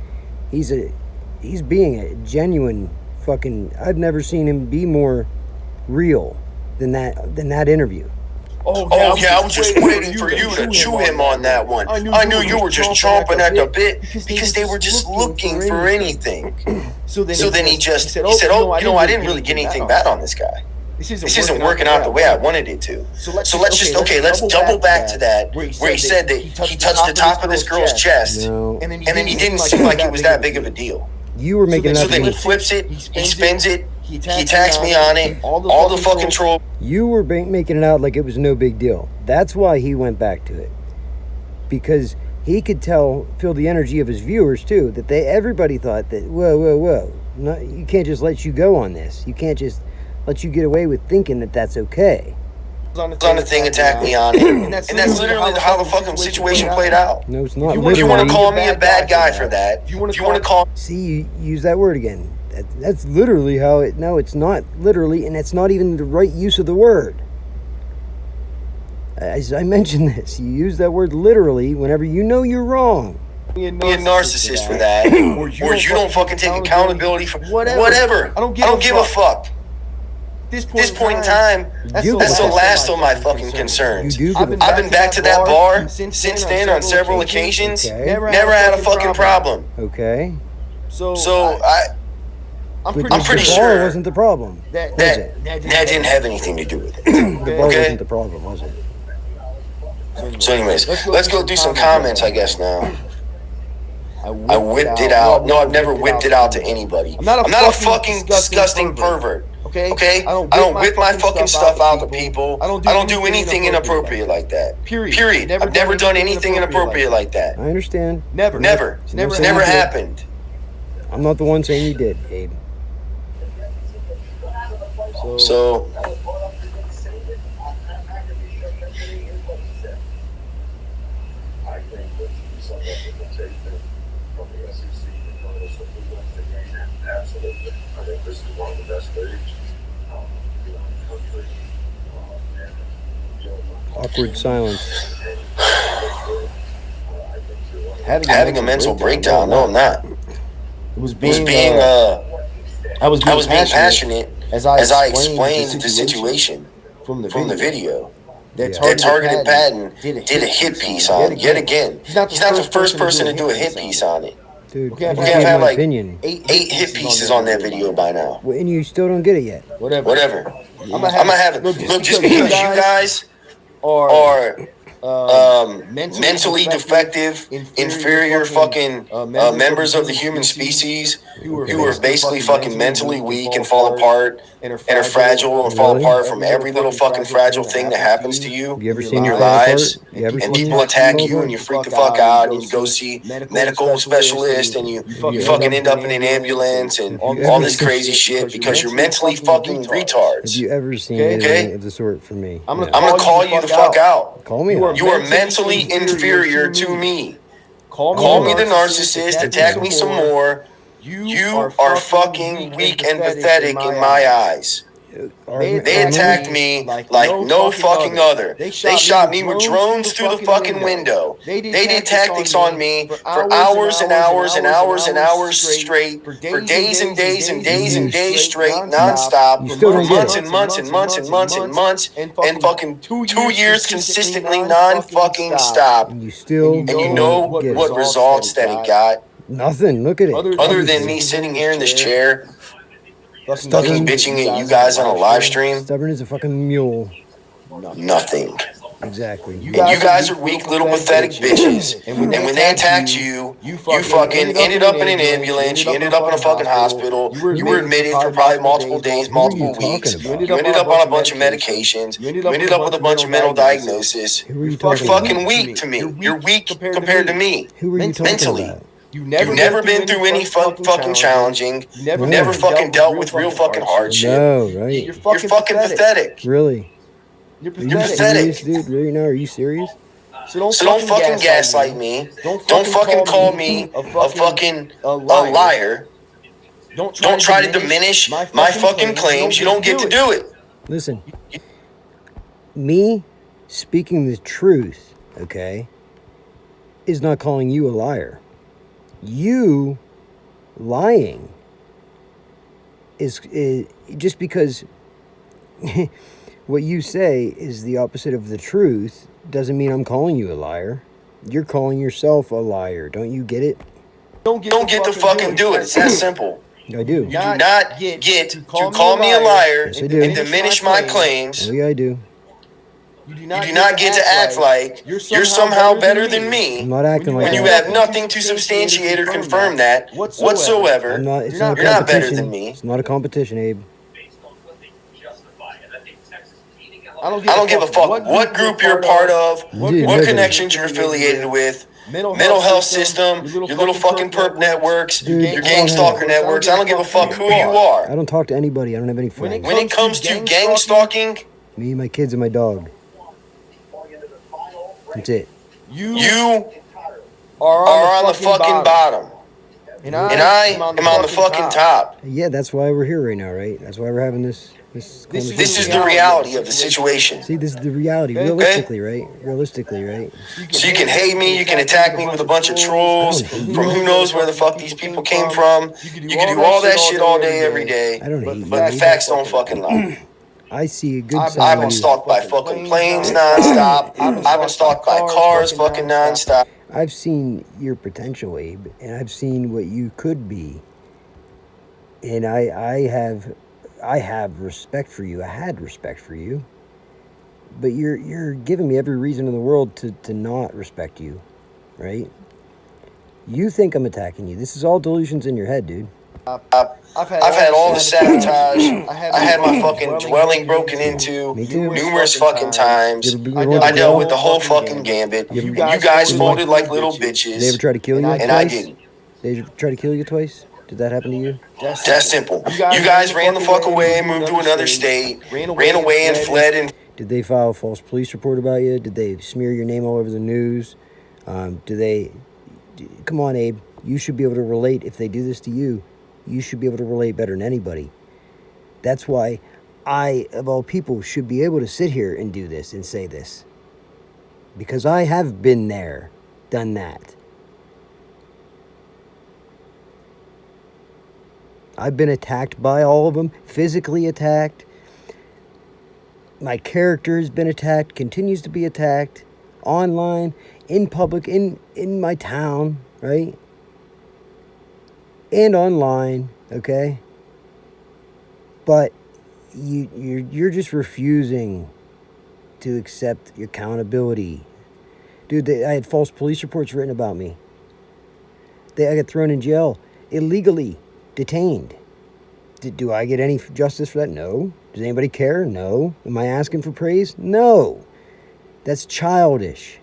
[SPEAKER 3] being a genuine fucking, I've never seen him be more real than that interview.
[SPEAKER 1] Oh yeah, I was just waiting for you to chew him on that one. I knew you were just chomping at the bit because they were just looking for anything. So then he said, oh, I didn't really get anything bad on this guy. This isn't working out the way I wanted it to. So let's double back to that where he said that he touched the top of this girl's chest, and then he didn't seem like it was that big of a deal.
[SPEAKER 3] You were making
[SPEAKER 1] so then he flips it, he spins it, he attacks me on it, all the fucking troll.
[SPEAKER 3] You were making it out like it was no big deal. That's why he went back to it. Because he could feel the energy of his viewers too, that everybody thought that, whoa. No, you can't just let you go on this. You can't just let you get away with thinking that that's okay.
[SPEAKER 1] On the thing, attack me on it. And that's literally how the fucking situation played out.
[SPEAKER 3] No, it's not.
[SPEAKER 1] If you want to call me a bad guy for that, if you want to call...
[SPEAKER 3] See, you use that word again. That's literally how it... No, it's not literally, and it's not even the right use of the word. As I mentioned this, you use that word literally whenever you know you're wrong.
[SPEAKER 1] Be a narcissist for that. Or you don't fucking take accountability for... Whatever. I don't give a fuck. This point in time, that's the last of my fucking concerns. I've been back to that bar since then on several occasions. Never had a fucking problem.
[SPEAKER 3] Okay.
[SPEAKER 1] So I'm pretty
[SPEAKER 3] sure
[SPEAKER 1] the bar
[SPEAKER 3] wasn't the problem.
[SPEAKER 1] That didn't have anything to do with it.
[SPEAKER 3] The bar wasn't the problem, was it?
[SPEAKER 1] So anyways, let's go do some comments, I guess now. I whipped it out. No, I've never whipped it out to anybody. I'm not a fucking disgusting pervert. Okay? I don't whip my fucking stuff out to people. I don't do anything inappropriate like that. Period. I've never done anything inappropriate like that.
[SPEAKER 3] I understand.
[SPEAKER 1] Never happened.
[SPEAKER 3] I'm not the one saying you did, Abe.
[SPEAKER 1] So
[SPEAKER 3] Awkward silence.
[SPEAKER 1] Having a mental breakdown. No, I'm not.
[SPEAKER 2] I was being passionate as I explained the situation
[SPEAKER 1] from the video.
[SPEAKER 2] That
[SPEAKER 1] Targeted Patton did a hit piece on it yet again. He's not the first person to do a hit piece on it.
[SPEAKER 3] Dude,
[SPEAKER 1] we have had like eight hit pieces on that video by now.
[SPEAKER 3] And you still don't get it yet.
[SPEAKER 1] Whatever. I'm gonna have it. Look, just because you guys are mentally defective, inferior fucking members of the human species who are basically fucking mentally weak and fall apart and are fragile and fall apart from every little fucking fragile thing that happens to you in your lives. And people attack you and you freak the fuck out and you go see medical specialist and you fucking end up in an ambulance and all this crazy shit because you're mentally fucking retards.
[SPEAKER 3] Have you ever seen anything of the sort from me?
[SPEAKER 1] I'm gonna call you the fuck out.
[SPEAKER 3] Call me out.
[SPEAKER 1] You are mentally inferior to me. Call me the narcissist, attack me some more. You are fucking weak and pathetic in my eyes. They attacked me like no fucking other. They shot me with drones through the fucking window. They did tactics on me for hours and hours and hours and hours straight, for days and days and days and days straight, nonstop, for months and months and months and months and months, and fucking 2 years consistently non-fucking stop.
[SPEAKER 3] And you still
[SPEAKER 1] And you know what results that it got?
[SPEAKER 3] nothing. Look at it.
[SPEAKER 1] Other than me sitting here in this chair, fucking bitching at you guys on a live stream.
[SPEAKER 3] Stubborn as a fucking mule.
[SPEAKER 1] Nothing.
[SPEAKER 3] Exactly.
[SPEAKER 1] And you guys are weak little pathetic bitches. And when they attacked you, you fucking ended up in an ambulance. You ended up in a fucking hospital. You were admitted for probably multiple days, multiple weeks. You ended up on a bunch of medications. You ended up with a bunch of mental diagnosis. You're fucking weak to me. You're weak compared to me.
[SPEAKER 3] Who are you talking
[SPEAKER 1] Mentally.
[SPEAKER 3] about?
[SPEAKER 1] You've never been through any fucking challenging. You've never fucking dealt with real fucking hardship.
[SPEAKER 3] No, right?
[SPEAKER 1] You're fucking pathetic.
[SPEAKER 3] Really?
[SPEAKER 1] You're
[SPEAKER 3] Are you
[SPEAKER 1] pathetic.
[SPEAKER 3] serious, dude? Really now? Are you serious?
[SPEAKER 1] So don't fucking gaslight me. Don't fucking call me a liar. Don't try to diminish my fucking claims. You don't get to do it.
[SPEAKER 3] Listen, me speaking the truth, okay, is not calling you a liar. You lying is just because what you say is the opposite of the truth doesn't mean I'm calling you a liar. You're calling yourself a liar. Don't you get it?
[SPEAKER 1] Don't get to fucking do it. It's that simple.
[SPEAKER 3] I do.
[SPEAKER 1] You do not get to call me a liar
[SPEAKER 3] Yes, I do.
[SPEAKER 1] and diminish my claims.
[SPEAKER 3] Oh, yeah, I do.
[SPEAKER 1] You do not get to act like you're somehow better than
[SPEAKER 3] I'm
[SPEAKER 1] me
[SPEAKER 3] not acting like
[SPEAKER 1] when you
[SPEAKER 3] that.
[SPEAKER 1] have nothing to substantiate or confirm that whatsoever.
[SPEAKER 3] It's
[SPEAKER 1] You're
[SPEAKER 3] not a
[SPEAKER 1] not better
[SPEAKER 3] competition.
[SPEAKER 1] than me.
[SPEAKER 3] It's not a competition, Abe.
[SPEAKER 1] I don't give a fuck what group you're a part of,
[SPEAKER 3] Dude,
[SPEAKER 1] what
[SPEAKER 3] listen.
[SPEAKER 1] connections you're affiliated with, mental health system, your little fucking perp networks,
[SPEAKER 3] Dude,
[SPEAKER 1] your gang stalker networks. I don't give a fuck who you are.
[SPEAKER 3] I don't talk to anybody. I don't have any friends.
[SPEAKER 1] When it comes to gang stalking,
[SPEAKER 3] Me, my kids, and my dog. That's it.
[SPEAKER 1] you are on the fucking bottom. And I am on the fucking top.
[SPEAKER 3] Yeah, that's why we're here right now, right? That's why we're having this conversation.
[SPEAKER 1] This is the reality of the situation.
[SPEAKER 3] See, this is the reality. Realistically, right? Realistically, right?
[SPEAKER 1] So you can hate me, you can attack me with a bunch of trolls from who knows where the fuck these people came from. You can do all that shit all day, every day.
[SPEAKER 3] I don't hate
[SPEAKER 1] But the
[SPEAKER 3] you.
[SPEAKER 1] facts don't fucking lie.
[SPEAKER 3] I see a good
[SPEAKER 1] I've
[SPEAKER 3] side
[SPEAKER 1] been
[SPEAKER 3] of you.
[SPEAKER 1] stalked by fucking planes nonstop. I've been stalked by cars fucking nonstop.
[SPEAKER 3] I've seen your potential, Abe, and I've seen what you could be. And I have respect for you. I had respect for you. But you're giving me every reason in the world to not respect you, right? You think I'm attacking you. This is all delusions in your head, dude.
[SPEAKER 1] I've had all the sabotage. I had my fucking dwelling broken into
[SPEAKER 3] Me too.
[SPEAKER 1] numerous fucking times.
[SPEAKER 3] You ever been going to
[SPEAKER 1] I dealt with
[SPEAKER 3] jail?
[SPEAKER 1] the whole fucking gambit.
[SPEAKER 3] You
[SPEAKER 1] And you guys folded like little
[SPEAKER 3] They ever
[SPEAKER 1] bitches.
[SPEAKER 3] try to kill you
[SPEAKER 1] And
[SPEAKER 3] twice?
[SPEAKER 1] I didn't.
[SPEAKER 3] They ever try to kill you twice? Did that happen to you?
[SPEAKER 1] That's simple. You guys ran the fuck away, moved to another state, ran away and fled and
[SPEAKER 3] Did they file a false police report about you? Did they smear your name all over the news? Come on, Abe. You should be able to relate if they do this to you. You should be able to relate better than anybody. That's why I, of all people, should be able to sit here and do this and say this. Because I have been there, done that. I've been attacked by all of them, physically attacked. My character has been attacked, continues to be attacked, online, in public, in my town, right? And online, okay? But you're just refusing to accept accountability. Dude, I had false police reports written about me. I got thrown in jail illegally. Detained. Do I get any justice for that? No. Does anybody care? No. Am I asking for praise? No. That's childish.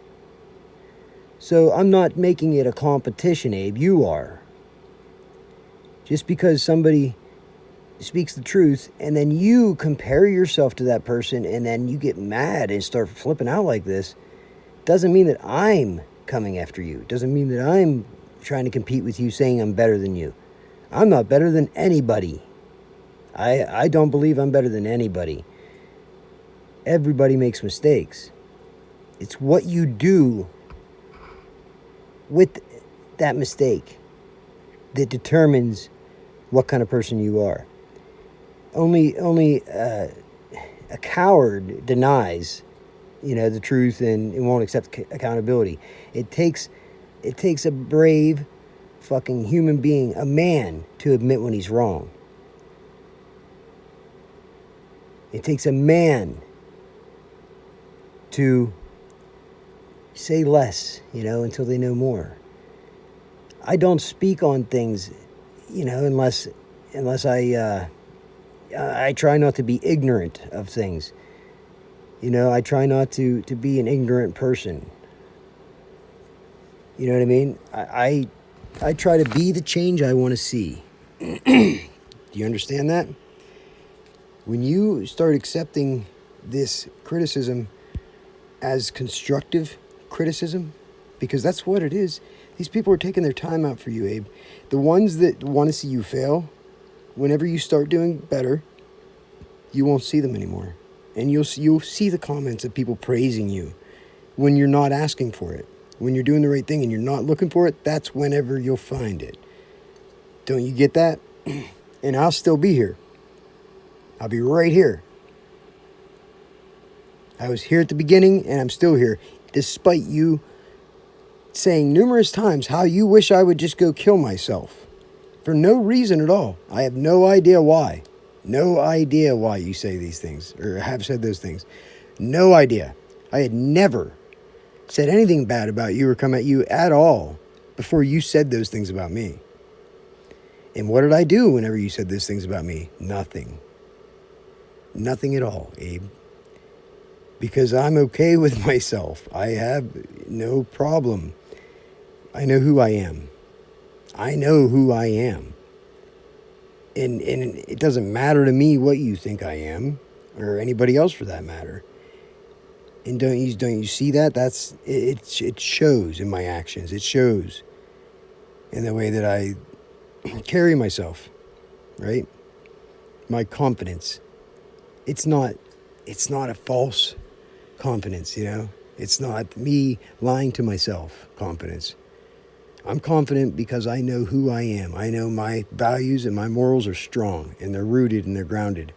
[SPEAKER 3] So I'm not making it a competition, Abe. You are. Just because somebody speaks the truth and then you compare yourself to that person and then you get mad and start flipping out like this doesn't mean that I'm coming after you. It doesn't mean that I'm trying to compete with you saying I'm better than you. I'm not better than anybody. I don't believe I'm better than anybody. Everybody makes mistakes. It's what you do with that mistake that determines what kind of person you are. Only a coward denies, the truth and won't accept accountability. It takes a brave fucking human being, a man, to admit when he's wrong. It takes a man to say less, until they know more. I don't speak on things, unless I try not to be ignorant of things. I try not to be an ignorant person. You know what I mean? I try to be the change I want to see. Do you understand that? When you start accepting this criticism as constructive criticism, because that's what it is. These people are taking their time out for you, Abe. The ones that want to see you fail, whenever you start doing better, you won't see them anymore. And you'll see the comments of people praising you when you're not asking for it. When you're doing the right thing and you're not looking for it, that's whenever you'll find it. Don't you get that? And I'll still be here. I'll be right here. I was here at the beginning and I'm still here, despite you saying numerous times how you wish I would just go kill myself. For no reason at all. I have no idea why. No idea why you say these things or have said those things. No idea. I had never said anything bad about you or come at you at all before you said those things about me. And what did I do whenever you said those things about me? Nothing. Nothing at all, Abe. Because I'm okay with myself. I have no problem. I know who I am. I know who I am. And it doesn't matter to me what you think I am, or anybody else for that matter. And don't you see that? It shows in my actions. It shows in the way that I carry myself, right? My confidence. It's not a false confidence, It's not me lying to myself confidence. I'm confident because I know who I am. I know my values and my morals are strong and they're rooted and they're grounded.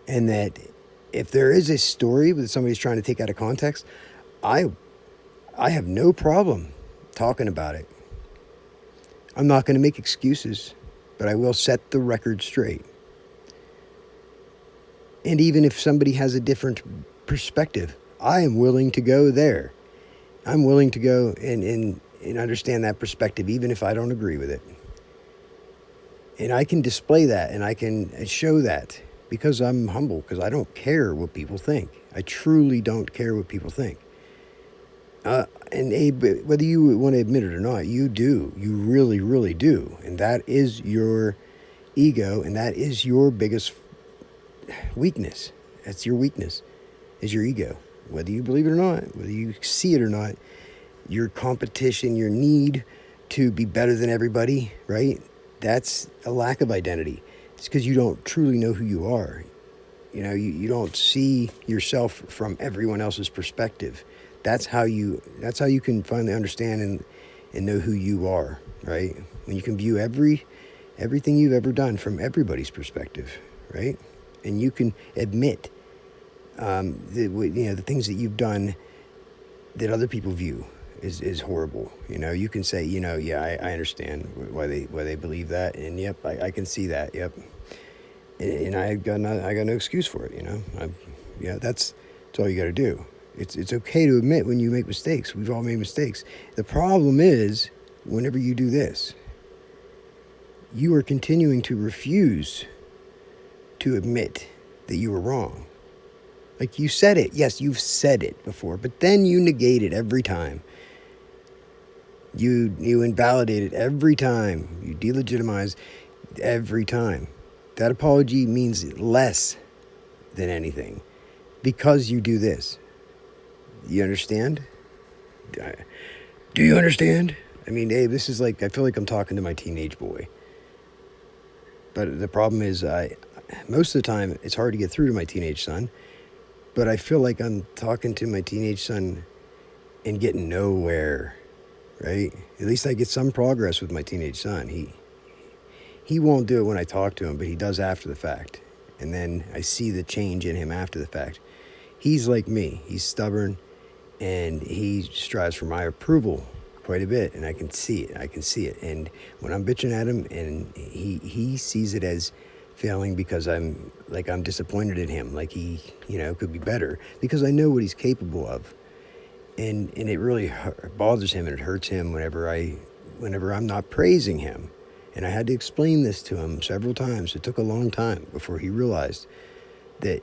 [SPEAKER 3] And that if there is a story that somebody's trying to take out of context, I have no problem talking about it. I'm not going to make excuses, but I will set the record straight. And even if somebody has a different perspective, I am willing to go there. I'm willing to go and understand that perspective, even if I don't agree with it. And I can display that and I can show that because I'm humble, because I don't care what people think. I truly don't care what people think. And Abe, whether you want to admit it or not, you do. You really, really do. And that is your ego, and that is your biggest weakness. That's your weakness, is your ego. Whether you believe it or not, whether you see it or not, your competition, your need to be better than everybody, right? That's a lack of identity. It's because you don't truly know who you are. You don't see yourself from everyone else's perspective. That's how you can finally understand and know who you are, right? When you can view everything you've ever done from everybody's perspective, right? And you can admit the things that you've done that other people view is horrible. You can say, I understand why they believe that, and yep, I can see that, yep. And I got no excuse for it, that's all you got to do. It's okay to admit when you make mistakes. We've all made mistakes. The problem is, whenever you do this, you are continuing to refuse to admit that you were wrong. Like, you said it. Yes, you've said it before, but then you negate it every time. You invalidate it every time. You delegitimize every time. That apology means less than anything because you do this. You understand? Do you understand? I mean, Abe, this is like, I feel like I'm talking to my teenage boy. But the problem is, most of the time, it's hard to get through to my teenage son. But I feel like I'm talking to my teenage son and getting nowhere, right? At least I get some progress with my teenage son. He won't do it when I talk to him, but he does after the fact. And then I see the change in him after the fact. He's like me. He's stubborn, and he strives for my approval quite a bit, and I can see it. And when I'm bitching at him, and he sees it as failing because I'm disappointed in him, like he, could be better, because I know what he's capable of. And it really bothers him, and it hurts him whenever I'm not praising him. And I had to explain this to him several times. It took a long time before he realized that,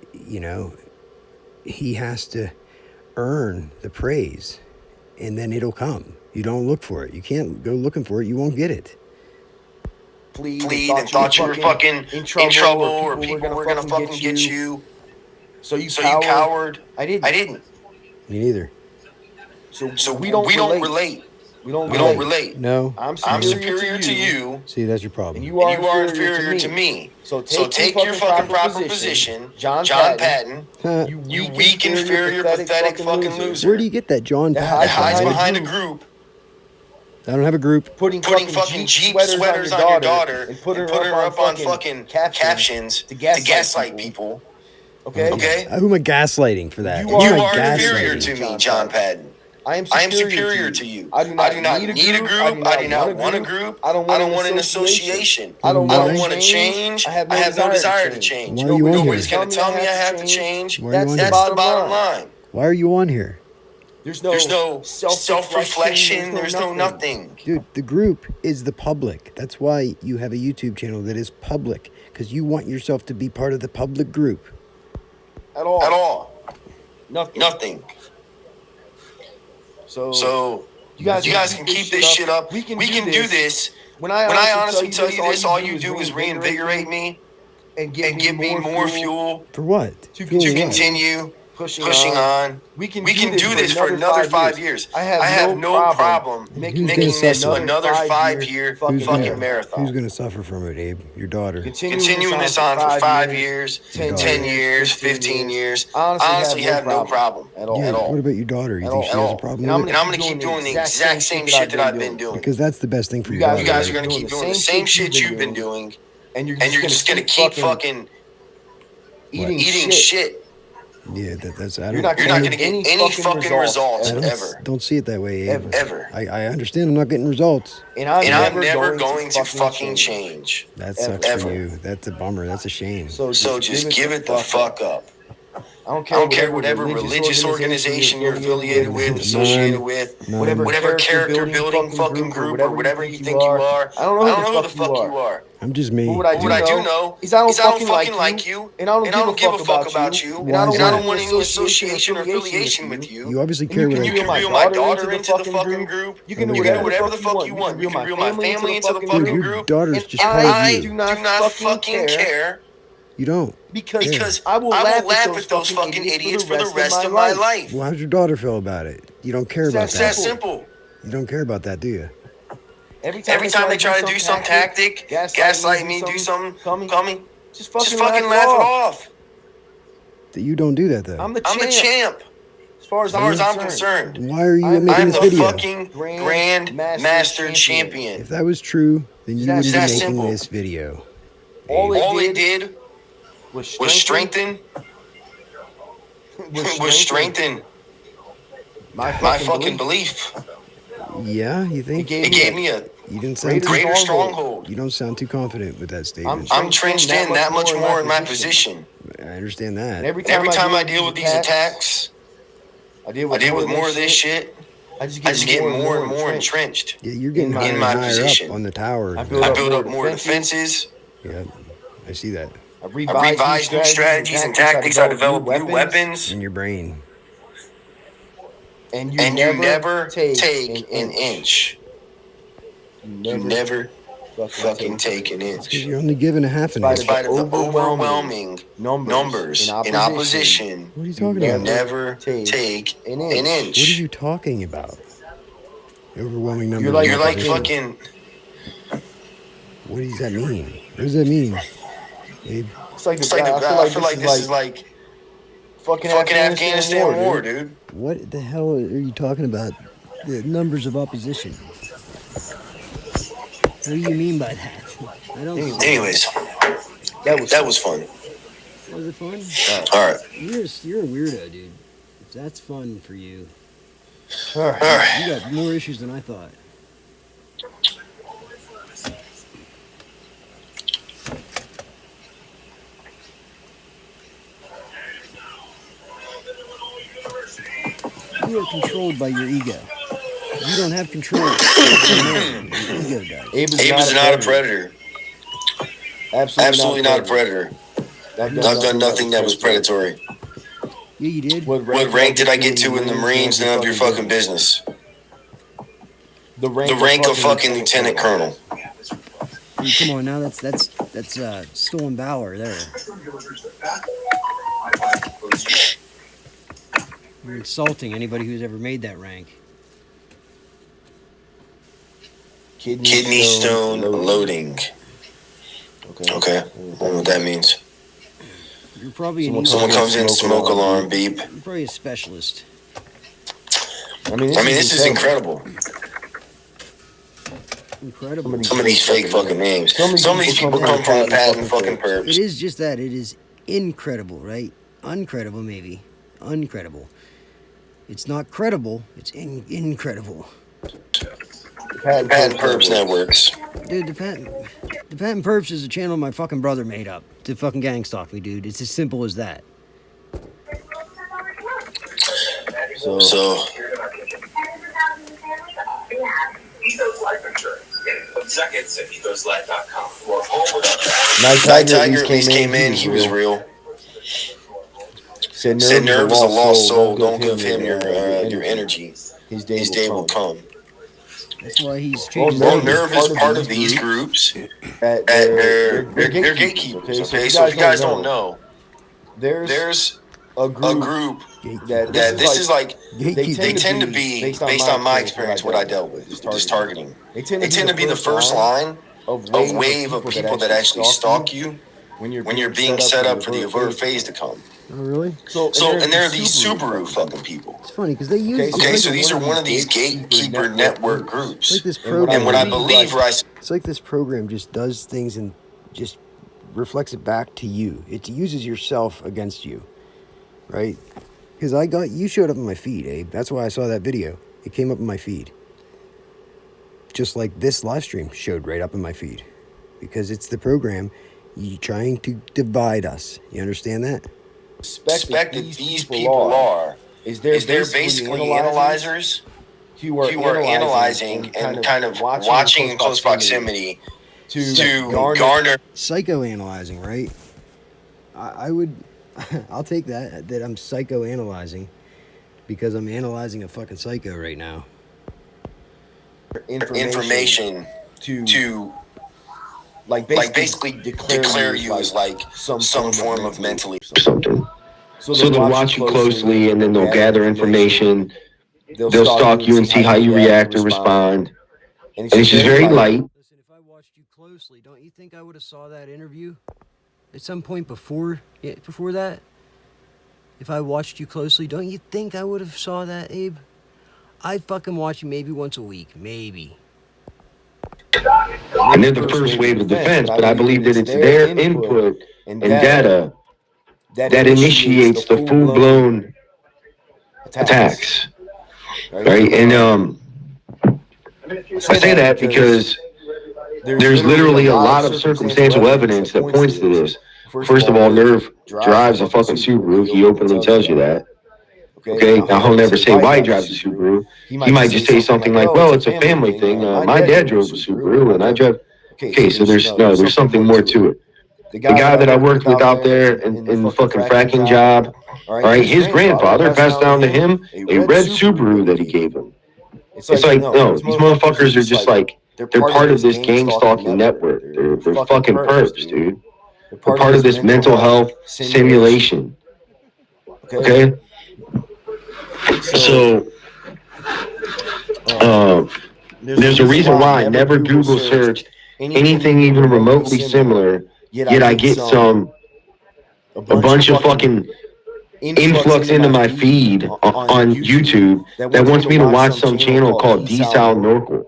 [SPEAKER 3] he has to earn the praise, and then it'll come. You don't look for it. You can't go looking for it. You won't get it.
[SPEAKER 1] Plead and thought you were fucking in trouble, or people were gonna fucking get you. So you coward. I didn't.
[SPEAKER 3] Me neither.
[SPEAKER 1] So we don't relate. We don't relate.
[SPEAKER 3] No.
[SPEAKER 1] I'm superior to you.
[SPEAKER 3] See, that's your problem.
[SPEAKER 1] And you are inferior to me. So take your fucking proper position, John Patton. You weak, inferior, pathetic fucking loser.
[SPEAKER 3] Where do you get that, John Patton?
[SPEAKER 1] That hides behind a group.
[SPEAKER 3] I don't have a group.
[SPEAKER 1] Putting fucking Jeep sweaters on your daughter and putting her up on fucking captions to gaslight people. Okay?
[SPEAKER 3] Who am I gaslighting for that?
[SPEAKER 1] You are inferior to me, John Patton. I am superior to you. I do not need a group. I do not want a group. I don't want an association. I don't want to change. I have no desire to change. Nobody's going to tell me I have to change. That's the bottom line.
[SPEAKER 3] Why are you on here?
[SPEAKER 1] There's no self-reflection. There's no nothing.
[SPEAKER 3] Dude, the group is the public. That's why you have a YouTube channel that is public, because you want yourself to be part of the public group.
[SPEAKER 1] At all. Nothing. So you guys can keep this shit up. We can do this. When I honestly tell you this, all you do is reinvigorate me and give me more fuel.
[SPEAKER 3] For what?
[SPEAKER 1] To continue pushing on. We can do this for another 5 years. I have no problem making this another 5-year fucking marathon.
[SPEAKER 3] Who's going to suffer from it, Abe? Your daughter.
[SPEAKER 1] Continuing this on for 5 years, 10 years, 15 years. Honestly, have no problem at all.
[SPEAKER 3] What about your daughter? You think she has a problem with it?
[SPEAKER 1] And I'm going to keep doing the exact same shit that I've been doing.
[SPEAKER 3] Because that's the best thing for your daughter.
[SPEAKER 1] You guys are going to keep doing the same shit you've been doing. And you're just going to keep fucking eating shit.
[SPEAKER 3] Yeah, that's.
[SPEAKER 1] You're not going to get any fucking results ever.
[SPEAKER 3] Don't see it that way, Abe.
[SPEAKER 1] Ever.
[SPEAKER 3] I understand I'm not getting results.
[SPEAKER 1] And I'm never going to fucking change.
[SPEAKER 3] That sucks for you. That's a bummer. That's a shame.
[SPEAKER 1] So just give it the fuck up. I don't care whatever religious organization you're affiliated with, associated with, whatever character building fucking group or whatever you think you are. I don't know who the fuck you are.
[SPEAKER 3] I'm just me.
[SPEAKER 1] What I do know is I don't fucking like you, and I don't give a fuck about you, and I don't want any association or affiliation with you.
[SPEAKER 3] You obviously care what I do.
[SPEAKER 1] You can reel my daughter into the fucking group. You can do whatever the fuck you want. You can reel my family into the fucking group.
[SPEAKER 3] Your daughter's just
[SPEAKER 1] part of you. I do not fucking care.
[SPEAKER 3] You don't.
[SPEAKER 1] Because I will laugh at those fucking idiots for the rest of my life.
[SPEAKER 3] Well, how's your daughter feel about it? You don't care about that.
[SPEAKER 1] It's that simple.
[SPEAKER 3] You don't care about that, do you?
[SPEAKER 1] Every time they try to do some tactic, gaslight me, do something, call me, just fucking laugh it off.
[SPEAKER 3] You don't do that, though.
[SPEAKER 1] I'm the champ. As far as I'm concerned.
[SPEAKER 3] Why are you making this video?
[SPEAKER 1] I'm the fucking Grand Master Champion.
[SPEAKER 3] If that was true, then you wouldn't be making this video.
[SPEAKER 1] All they did was strengthen my fucking belief.
[SPEAKER 3] Yeah, you think?
[SPEAKER 1] It gave me a greater stronghold.
[SPEAKER 3] You don't sound too confident with that statement.
[SPEAKER 1] I'm trenched in that much more in my position.
[SPEAKER 3] I understand that.
[SPEAKER 1] Every time I deal with these attacks, I deal with more of this shit. I just get more and more entrenched.
[SPEAKER 3] Yeah, you're getting
[SPEAKER 1] in my position
[SPEAKER 3] up on the tower.
[SPEAKER 1] I build up more defenses.
[SPEAKER 3] Yeah, I see that.
[SPEAKER 1] I revise new strategies and tactics. I develop new weapons.
[SPEAKER 3] In your brain.
[SPEAKER 1] And you never take an inch. You never fucking take an inch.
[SPEAKER 3] Because you're only given a half an inch.
[SPEAKER 1] In spite of the overwhelming numbers in opposition,
[SPEAKER 3] what are you talking
[SPEAKER 1] you
[SPEAKER 3] about?
[SPEAKER 1] never take an inch.
[SPEAKER 3] What are you talking about? Overwhelming number.
[SPEAKER 1] You're like fucking.
[SPEAKER 3] What does that mean? What does that mean, Abe?
[SPEAKER 2] It's like,
[SPEAKER 1] I feel like this is like
[SPEAKER 2] fucking
[SPEAKER 1] Afghanistan war, dude.
[SPEAKER 3] What the hell are you talking about? The numbers of opposition. What do you mean by that? I don't.
[SPEAKER 1] Anyways, that was fun.
[SPEAKER 3] Was it fun?
[SPEAKER 1] All right.
[SPEAKER 3] You're a weirdo, dude. If that's fun for you,
[SPEAKER 2] All right.
[SPEAKER 3] you got more issues than I thought. You are controlled by your ego. You don't have control. Your ego does.
[SPEAKER 1] Abe is not a predator. Absolutely not a predator. I've done nothing that was predatory.
[SPEAKER 3] Yeah, you did.
[SPEAKER 1] What rank did I get to in the Marines? None of your fucking business. The rank of fucking lieutenant colonel.
[SPEAKER 3] Come on now, that's stolen valor there. You're insulting anybody who's ever made that rank.
[SPEAKER 1] Kidney stone loading. Okay. I don't know what that means.
[SPEAKER 3] You're probably
[SPEAKER 1] someone comes in, smoke alarm, beep.
[SPEAKER 3] You're probably a specialist.
[SPEAKER 1] I mean, this is incredible.
[SPEAKER 3] Incredible.
[SPEAKER 1] Some of these fake fucking names. Some of these people come from patent fucking perps.
[SPEAKER 3] It is just that. It is incredible, right? Uncredible, maybe. Uncredible. It's not credible. It's incredible.
[SPEAKER 1] Patent Perps Networks.
[SPEAKER 3] Dude, the Patent Perps is a channel my fucking brother made up to fucking gang stalk me, dude. It's as simple as that.
[SPEAKER 1] So.
[SPEAKER 4] Seconds at ethoslife.com.
[SPEAKER 1] Night Tiger at least came in. He was real. Said Nerve is a lost soul. Don't give him your energy. His day will come.
[SPEAKER 3] That's why he's changing.
[SPEAKER 1] Well, Nerve is part of these groups. They're gatekeepers. Okay, so if you guys don't know, there's a group that this is like. They tend to be based on my experience, what I dealt with, just targeting. They tend to be the first line of wave of people that actually stalk you when you're being set up for the overt phase to come.
[SPEAKER 3] Oh, really?
[SPEAKER 1] So and there are these Subaru fucking people.
[SPEAKER 3] It's funny because they use.
[SPEAKER 1] Okay, so these are one of these gatekeeper network groups.
[SPEAKER 3] It's like this program.
[SPEAKER 1] And what I believe,
[SPEAKER 3] it's like this program just does things and just reflects it back to you. It uses yourself against you, right? Because you showed up in my feed, Abe. That's why I saw that video. It came up in my feed. Just like this live stream showed right up in my feed. Because it's the program trying to divide us. You understand that?
[SPEAKER 1] Suspect that these people are is they're basically analyzers who are analyzing and kind of watching in close proximity to garner
[SPEAKER 3] psychoanalyzing, right? I would I'll take that I'm psychoanalyzing because I'm analyzing a fucking psycho right now.
[SPEAKER 1] Information to like basically declare you as like some form of mentally something. So they'll watch you closely and then they'll gather information. They'll stalk you and see how you react or respond. And it's just very light.
[SPEAKER 3] Listen, if I watched you closely, don't you think I would have saw that interview at some point before that? If I watched you closely, don't you think I would have saw that, Abe? I fucking watch you maybe once a week, maybe.
[SPEAKER 1] And they're the first wave of defense, but I believe that it's their input and data that initiates the full-blown attacks, right? And I say that because there's literally a lot of circumstantial evidence that points to this. First of all, Nerve drives a fucking Subaru. He openly tells you that. Okay, now he'll never say why he drives a Subaru. He might just say something like, well, it's a family thing. My dad drove a Subaru and I drive. Okay, so there's something more to it. The guy that I worked with out there in the fucking fracking job, all right, his grandfather passed down to him a red Subaru that he gave him. It's like, no, these motherfuckers are just like, they're part of this gang stalking network. They're fucking perps, dude. They're part of this mental health simulation. Okay? So, There's a reason why I never Google searched anything even remotely similar, yet I get a bunch of fucking influx into my feed on YouTube that wants me to watch some channel called D-Sal Norcal.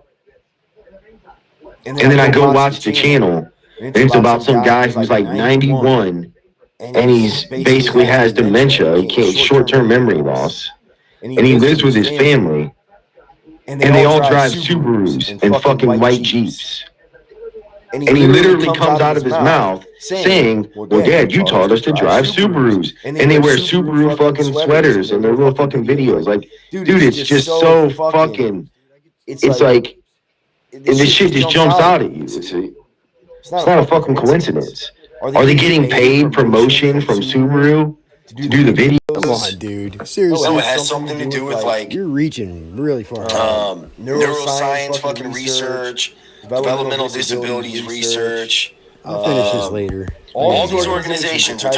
[SPEAKER 1] And then I go watch the channel, and it's about some guy who's like 91, and he's basically has dementia, short-term memory loss, and he lives with his family, and they all drive Subarus and fucking white Jeeps. And he literally comes out of his mouth saying, well, Dad, you taught us to drive Subarus. And they wear Subaru fucking sweaters in their little fucking videos. Like, dude, it's just so fucking, it's like, this shit just jumps out at you. It's not a fucking coincidence. Are they getting paid promotion from Subaru to do the videos?
[SPEAKER 3] Come on, dude. Seriously.
[SPEAKER 1] No, it has something to do with, like,
[SPEAKER 3] you're reaching really far.
[SPEAKER 1] neuroscience fucking research, developmental disabilities research.
[SPEAKER 3] I'll finish this later.
[SPEAKER 1] All these organizations are